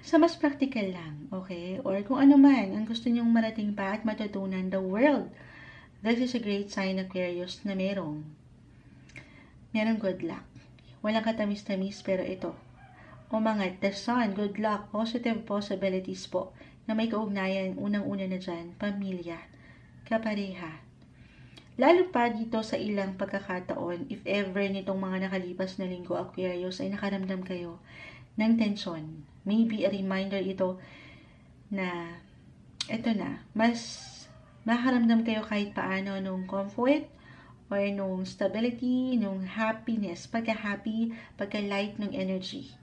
Sa mas practical lang. Okay? Or kung ano man ang gusto nyong marating pa at matutunan, the world. This is a great sign, Aquarius, na merong good luck. Walang katamis-tamis, pero ito. Umangat, the Sun, good luck, positive possibilities po, na may kaugnayan, unang-una na dyan, pamilya, kapareha. Lalo pa dito sa ilang pagkakataon, if ever nitong mga nakalipas na linggo, Aquarius, ay nakaramdam kayo ng tensyon. Maybe a reminder ito na, ito na, mas makaramdam kayo kahit paano nung comfort, or nung stability, nung happiness, pagka-happy, pagka-light ng energy.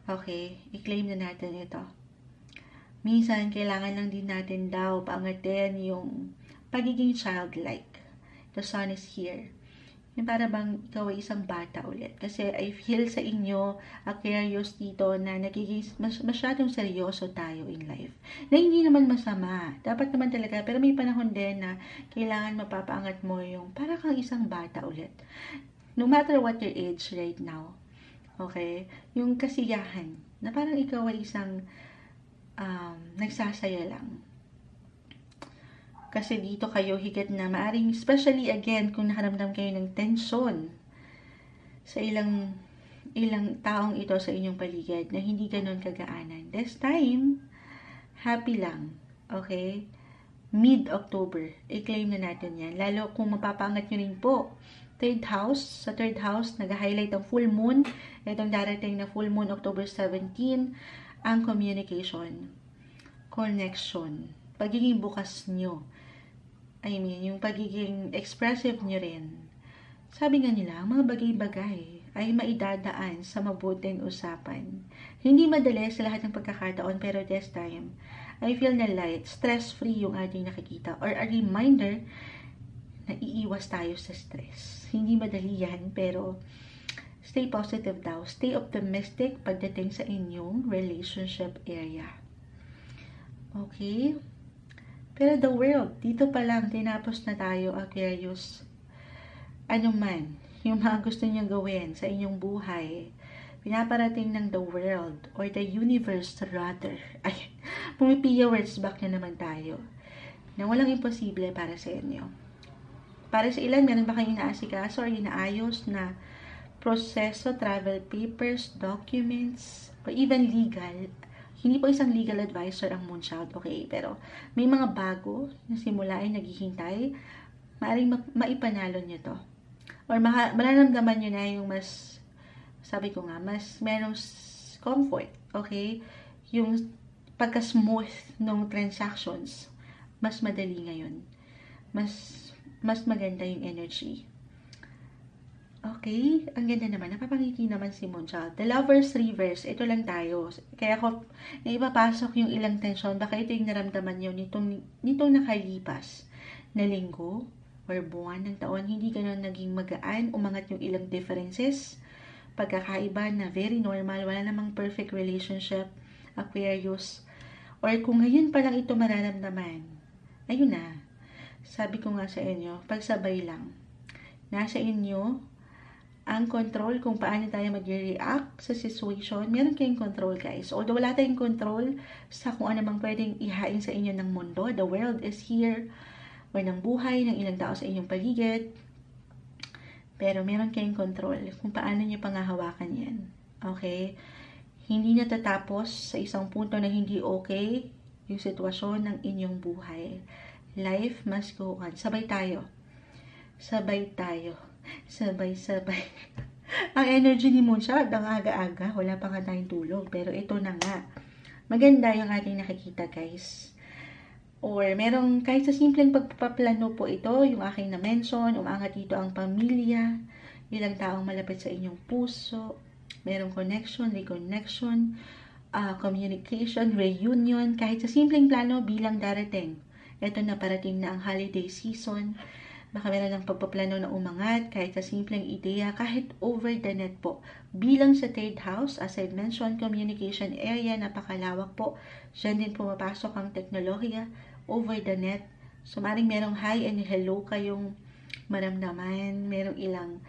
Okay, i-claim na natin ito. Minsan, kailangan lang din natin daw paangatin yung pagiging childlike. The Sun is here. Yung para bang ikaw ay isang bata ulit. Kasi I feel sa inyo, Aquarius dito, na nagiging masyadong seryoso tayo in life. Na hindi naman masama. Dapat naman talaga. Pero may panahon din na kailangan mapapaangat mo yung para kang isang bata ulit. No matter what your age right now. Okay? Yung kasiyahan. Na parang ikaw ay isang nagsasaya lang. Kasi dito kayo higit na maaring, especially again, kung nakaramdam kayo ng tension sa ilang taong ito sa inyong paligid na hindi ganon kagaanan. This time, happy lang. Okay? Mid-October. I-claim na natin yan. Lalo kung mapapangat nyo rin po. Third house. Sa third house, nag-highlight ang full moon. Itong darating na full moon, October 17. Ang communication. Connection. Pagiging bukas nyo. I mean, yung pagiging expressive nyo rin. Sabi nga nila, ang mga bagay-bagay ay maidadaan sa mabuting usapan. Hindi madali sa lahat ng pagkakataon, pero this time, I feel na light, stress-free yung ating nakikita. Or a reminder na iiwas tayo sa stress. Hindi madali yan, pero stay positive daw. Stay optimistic pagdating sa inyong relationship area. Okay? Pero the world, dito pa lang, tinapos na tayo, Aquarius. Ano man, yung mga gusto nyo gawin sa inyong buhay, pinaparating ng the world, or the universe rather. Ay, pumipiya words back na naman tayo. Na walang imposible para sa inyo. Para sa ilan, meron ba kayong inaasikaso or inaayos na proseso, travel papers, documents, or even legal, Hindi po isang legal advisor ang Moonchild, okay? Pero may mga bago na simula ay naghihintay. Maaring maipanalo nyo to. Or mararamdaman nyo na yung mas, sabi ko nga, mas merong comfort, okay? Yung pagka-smooth ng transactions, mas madali ngayon. Mas maganda yung energy. Okay, ang ganda naman. Napapangiti naman si Moonchild. The Lovers Reverse, ito lang tayo. Kaya ako, naipapasok yung ilang tensyon. Baka ito yung naramdaman nyo nitong nakalipas na linggo or buwan ng taon. Hindi ganun naging magaan, umangat yung ilang differences. Pagkakaiba na very normal, wala namang perfect relationship, Aquarius. Or kung ngayon pa lang ito mararamdaman, ayun na. Sabi ko nga sa inyo, pagsabay lang. Nasa inyo ang control kung paano tayo mag-react sa situation. Meron kayong control, guys. Although wala tayong control sa kung ano mang pwedeng ihain sa inyo ng mundo. The world is here. Or ng buhay, ng ilang tao sa inyong paligid. Pero meron kayong control kung paano nyo pangahawakan yan. Okay? Hindi natatapos sa isang punto na hindi okay yung sitwasyon ng inyong buhay. Life must go on. Sabay tayo. Sabay tayo. Sabay-sabay. Ang energy ni Moonchild, ang aga-aga. Wala pa nga tayong tulog. Pero ito na nga. Maganda yung ating nakikita, guys. Or merong, kahit sa simpleng pagpaplano po ito, yung aking na-mention, umangat dito ang pamilya, ilang taong malapit sa inyong puso, merong connection, reconnection, communication, reunion, kahit sa simpleng plano bilang darating. Ito na, parating na ang holiday season. Baka meron ng pagpaplano na umangat, kahit sa simpleng ideya, kahit over the net po. Bilang sa third house, as I mentioned, communication area, napakalawak po. Diyan din pumapasok ang teknolohiya, over the net. So, maring merong hi and hello kayong maramdaman. Merong ilang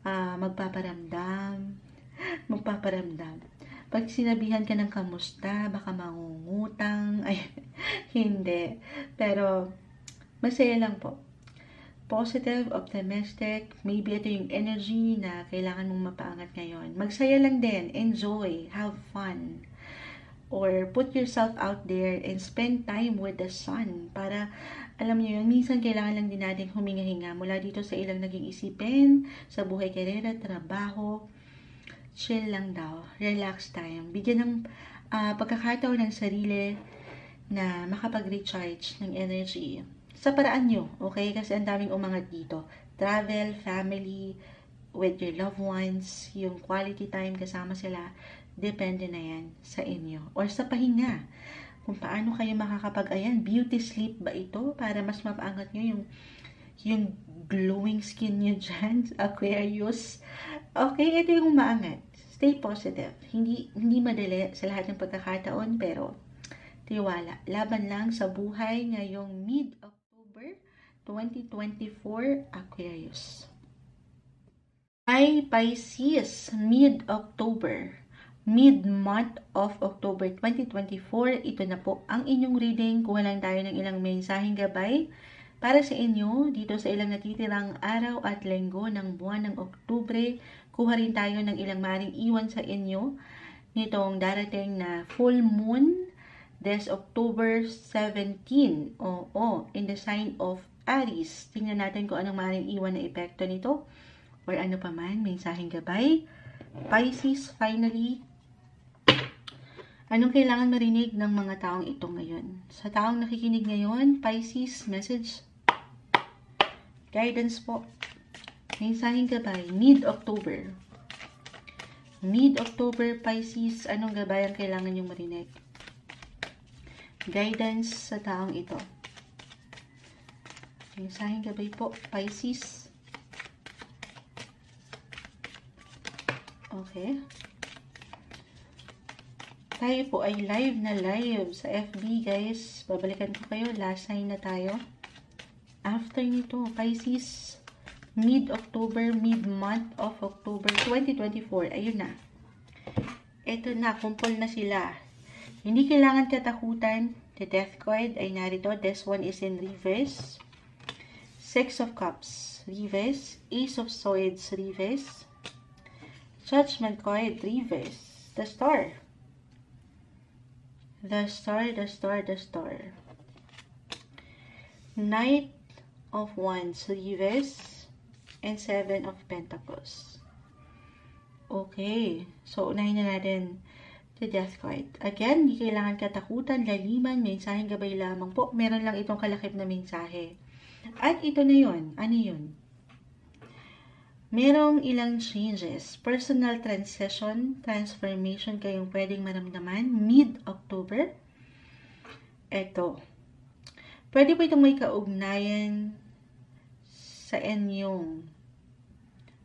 magpaparamdam. Pag sinabihan ka ng kamusta, baka mangungutang. Ay, hindi. Pero, masaya lang po. Positive, optimistic, maybe ito yung energy na kailangan mong mapaangat ngayon. Magsaya lang din, enjoy, have fun. Or put yourself out there and spend time with the sun. Para, alam niyo yun, minsan kailangan lang din natin huminga-hinga mula dito sa ilang naging isipin, sa buhay, karera, trabaho. Chill lang daw, relax time. Bigyan ng pagkakataon ng sarili na makapag-recharge ng energy. Sa paraan nyo, okay? Kasi ang daming umangat dito. Travel, family, with your loved ones, yung quality time kasama sila, depende na yan sa inyo. Or sa pahinga. Kung paano kayo makakapag-ayan, beauty sleep ba ito? Para mas mapaangat nyo yung glowing skin nyo dyan, Aquarius. Okay, ito yung maangat. Stay positive. Hindi madali sa lahat ng pagkakataon, pero tiwala. Laban lang sa buhay ngayong mid-October 2024, Aquarius. Hi, Pisces, mid-October. Mid-month of October 2024, ito na po ang inyong reading. Kuha lang tayo ng ilang mensaheng gabay para sa inyo dito sa ilang natitirang araw at linggo ng buwan ng Oktubre. Kuha rin tayo ng ilang maring iwan sa inyo nitong darating na full moon this October 17. In the sign of Aries. Tingnan natin kung anong maring iwan na epekto nito or ano pa man, mensaheng gabay. Pisces, finally, anong kailangan marinig ng mga taong ito ngayon? Sa taong nakikinig ngayon, Pisces, message, guidance po. Mensaheng gabay, mid-October. Mid-October, Pisces, anong gabay ang kailangan yung marinig? Guidance sa taong ito. Mensaheng gabay po, Pisces. Okay. Tayo po ay live sa FB, guys. Babalikan ko kayo. Last sign na tayo. After nito, Pisces, mid-October, mid-month of October 2024. Ayun na. Ito na, kumpol na sila. Hindi kailangan katakutan. The Death card ay narito. This one is in reverse. Six of Cups, reverse. Ace of Swords, reverse. Judgment card, reverse. The Star. The Star, the Star, the Star. Knight of Wands, Reverse, and Seven of Pentacles. Okay. So, unahin na natin the Death card. Again, hindi kailangan katakutan, laliman, mensaheng gabay lamang po. Meron lang itong kalakip na mensahe. At ito na yun. Ano yun? Merong ilang changes. Personal transition, transformation kayong pwedeng maramdaman mid-October. Ito. Pwede po itong may kaugnayan sa inyong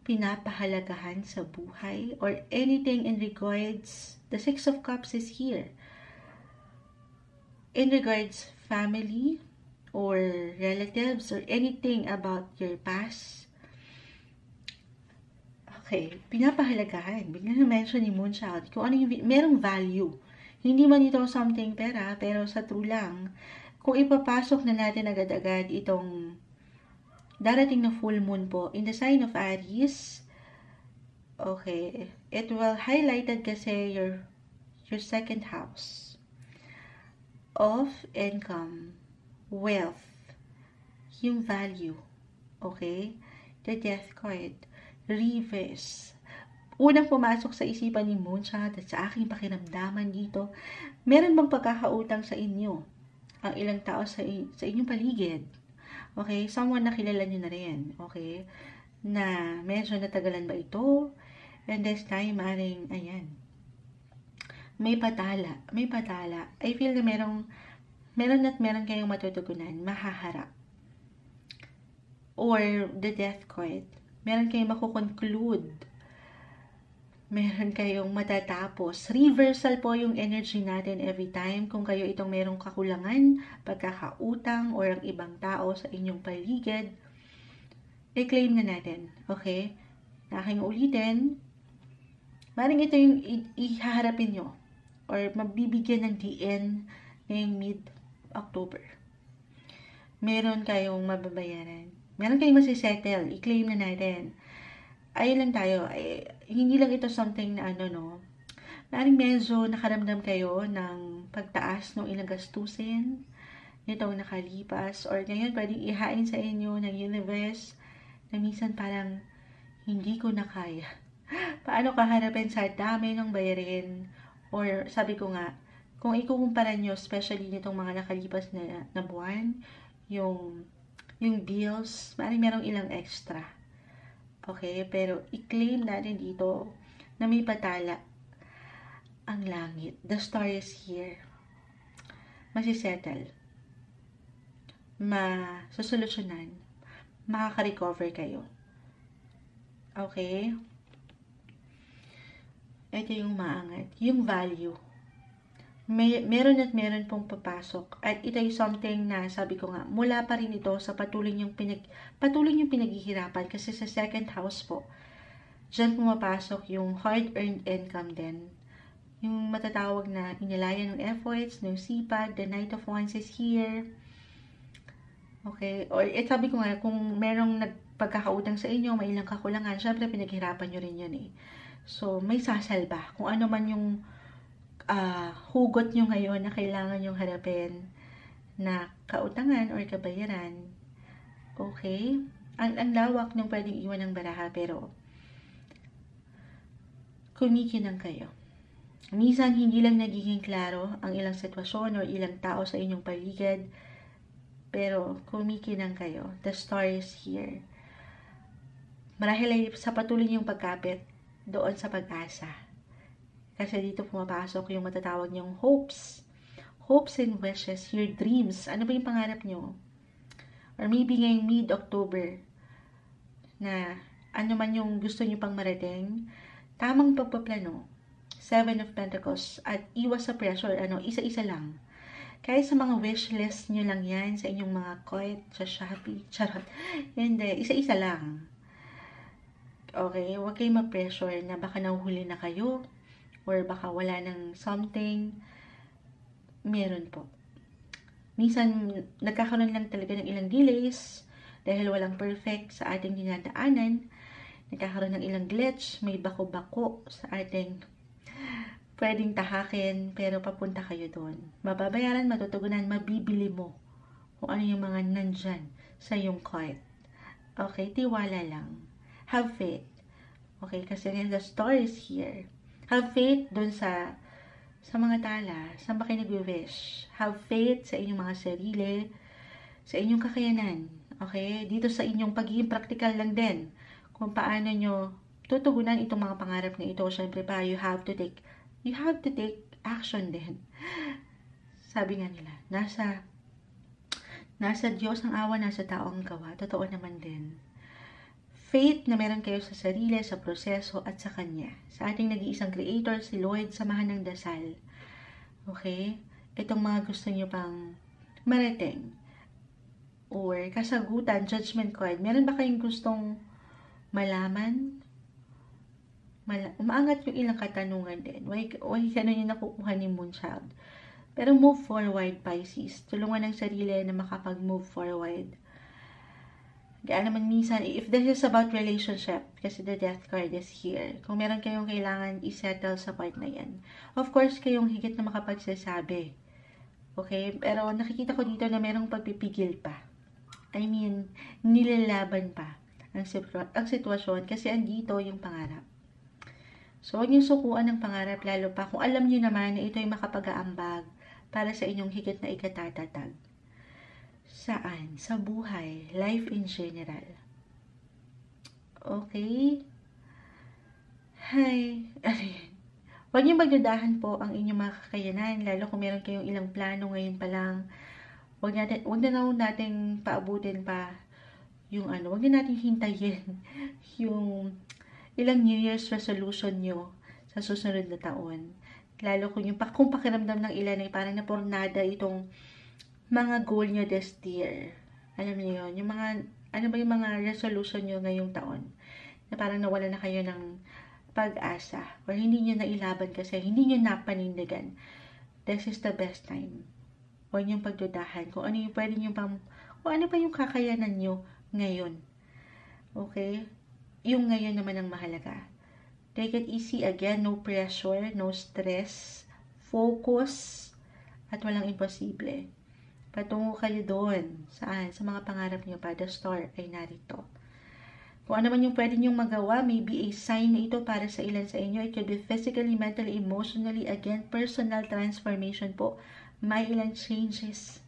pinapahalagahan sa buhay or anything in regards, the Six of Cups is here. In regards family or relatives or anything about your past. Okay, pinapahalagahan. Bigla na mention ni Moonchild kung ano yung merong value. Hindi man ito something pera, pero sa true lang, kung ipapasok na natin agad-agad itong darating na full moon po in the sign of Aries, okay, it will highlighted kasi your second house of income, wealth, yung value, okay, the Death card, reverse. Unang pumasok sa isipan ni Moonchild at sa aking pakiramdaman dito, meron bang pagkakautang sa inyo ang ilang tao sa inyong paligid? Okay, someone na kilala nyo na rin, okay, na medyo natagalan ba ito? And this time, ayan, may patala. I feel na meron kayong matutugunan, mahaharap. Or the Death card, meron kayong makukonclude. Meron kayong matatapos. Reversal po yung energy natin every time. Kung kayo itong merong kakulangan, pagkakautang, or ang ibang tao sa inyong paligid, i-claim na natin. Okay? Aking ulitin, maring ito yung ihaharapin nyo or mabibigyan ng DN ngayong mid-October. Meron kayong mababayaran. Meron kayong masisettle. I-claim na natin. Ayun lang tayo. Hindi lang ito something na maring medyo nakaramdam kayo ng pagtaas ng ilang gastusin nitong nakalipas or ngayon pwedeng ihain sa inyo ng universe na minsan parang hindi ko na kaya. Paano kaharapin sa dami ng bayarin? Or sabi ko nga, kung ikukumpara nyo, especially nitong mga nakalipas na buwan, yung bills, maring merong ilang extra. Okay, pero i-claim natin dito na may patala ang langit. The star is here. Masisettle. Masosolusyonan. Makaka-recover kayo. Okay? Ito yung maangat. Yung value. Meron at meron pong papasok. At ito ay something na, sabi ko nga, mula pa rin ito sa patuloy yung pinaghihirapan. Kasi sa second house po, dyan pumapasok yung hard-earned income din. Yung matatawag na inilayan ng efforts, ng sipag, the Knight of Wands is here. Okay? Or sabi ko nga, kung merong nagpagkakautang sa inyo, may ilang kakulangan, syempre pinaghirapan nyo rin yun eh. So, may sasalba. Kung ano man yung hugot nyo ngayon na kailangan nyong harapin na kautangan or kabayaran. Okay? Ang lawak nung pwedeng iwan ng baraha, pero kumikinang kayo. Minsan, hindi lang nagiging klaro ang ilang sitwasyon o ilang tao sa inyong paligid, pero kumikinang kayo. The star is here. Marahil ay sa patuloy niyong pagkapit doon sa pag-asa. Kasi dito pumapasok yung matatawag niyong hopes. Hopes and wishes, your dreams. Ano ba yung pangarap niyo? Or maybe ngayong mid-October na ano man yung gusto niyo pang marating, tamang pagpaplano. Seven of Pentacles. At iwas sa pressure. Isa-isa lang. Kaya sa mga wish list niyo lang yan, sa inyong mga coit, sa Shopee, charot. Hindi, isa-isa lang. Okay, huwag kayong ma-pressure na baka nahuhuli na kayo or baka wala ng something. Meron po. Minsan, nagkakaroon lang talaga ng ilang delays dahil walang perfect sa ating dinadaanan. Nagkakaroon ng ilang glitch, may bako-bako sa ating pwedeng tahakin, pero papunta kayo doon. Mababayaran, matutugunan, mabibili mo kung ano yung mga nandyan sa yung cart. Okay, tiwala lang. Have faith. Okay, kasi the story is here. Have faith doon sa mga tala. Saan ba kayo nag-wish? Have faith sa inyong mga sarili, sa inyong kakayanan. Okay, dito sa inyong pagiging practical lang din. Kung paano nyo tutugunan itong mga pangarap na ito. Siyempre pa, you have to take action din. Sabi nga nila, nasa Diyos ang awa, nasa tao ang gawa. Totoo naman din. Faith na meron kayo sa sarili, sa proseso, at sa Kanya. Sa ating nag-iisang Creator, si Lord, samahan ng dasal. Okay? Itong mga gusto nyo pang marating. Or kasagutan, judgment card. Meron ba kayong gustong malaman? Umaangat yung ilang katanungan din. Why ganun yung nakukuha ni Moonchild? Pero move forward, Pisces. Tulungan ng sarili na makapag-move forward. Kaya naman minsan, if this is about relationship, kasi the death card is here, kung meron kayong kailangan i-settle sa part na yan, of course, kayong higit na makapagsasabi. Okay? Pero nakikita ko dito na merong pagpipigil pa. I mean, nilalaban pa ang sitwasyon kasi andito yung pangarap. So, huwag niyong sukuan ng pangarap, lalo pa kung alam niyo naman na ito ay makapag-aambag para sa inyong higit na ikatatatag. Saan? Sa buhay. Life in general. Okay? Hi. Huwag niyong magdudahan po ang inyong mga kakayanan, lalo kung meron kayong ilang plano ngayon pa lang. Huwag na natin paabutin pa yung huwag na natin hintayin yung ilang New Year's resolution nyo sa susunod na taon. Lalo kung pakiramdam ng ilan ay parang napornada itong mga goal nyo this year. Alam niyo yun, yung mga, yung mga resolution nyo ngayong taon, na parang nawala na kayo ng pag-asa, or hindi nyo nailaban kasi hindi nyo napanindigan. This is the best time. Huwag niyong pagdudahan kung ano yung pwede nyo kung ano pa yung kakayanan nyo ngayon. Okay? Yung ngayon naman ang mahalaga. Take it easy again, no pressure, no stress, focus, at walang imposible. Patungo kayo doon. Saan? Sa mga pangarap niyo pa. The star ay narito. Kung ano man yung pwede niyong magawa, maybe a sign na ito para sa ilan sa inyo. It could be physically, mentally, emotionally. Again, personal transformation po. May ilang changes.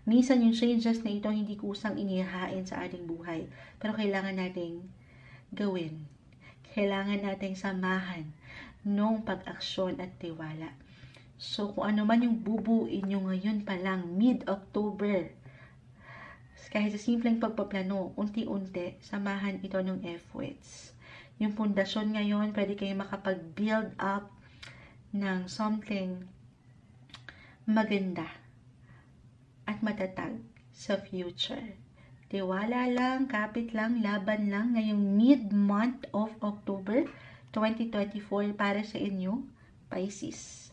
Minsan yung changes na ito hindi kusang inihahain sa ating buhay. Pero kailangan nating gawin. Kailangan nating samahan nung pag-aksyon at tiwala. So, kung ano man yung bubuin nyo ngayon pa lang, mid-October, kahit sa simpleng pagpaplano, unti-unti, samahan ito ng efforts. Yung pundasyon ngayon, pwede kayo makapag-build up ng something maganda at matatag sa future. Tiwala lang, kapit lang, laban lang ngayong mid-month of October 2024 para sa inyo, Pisces.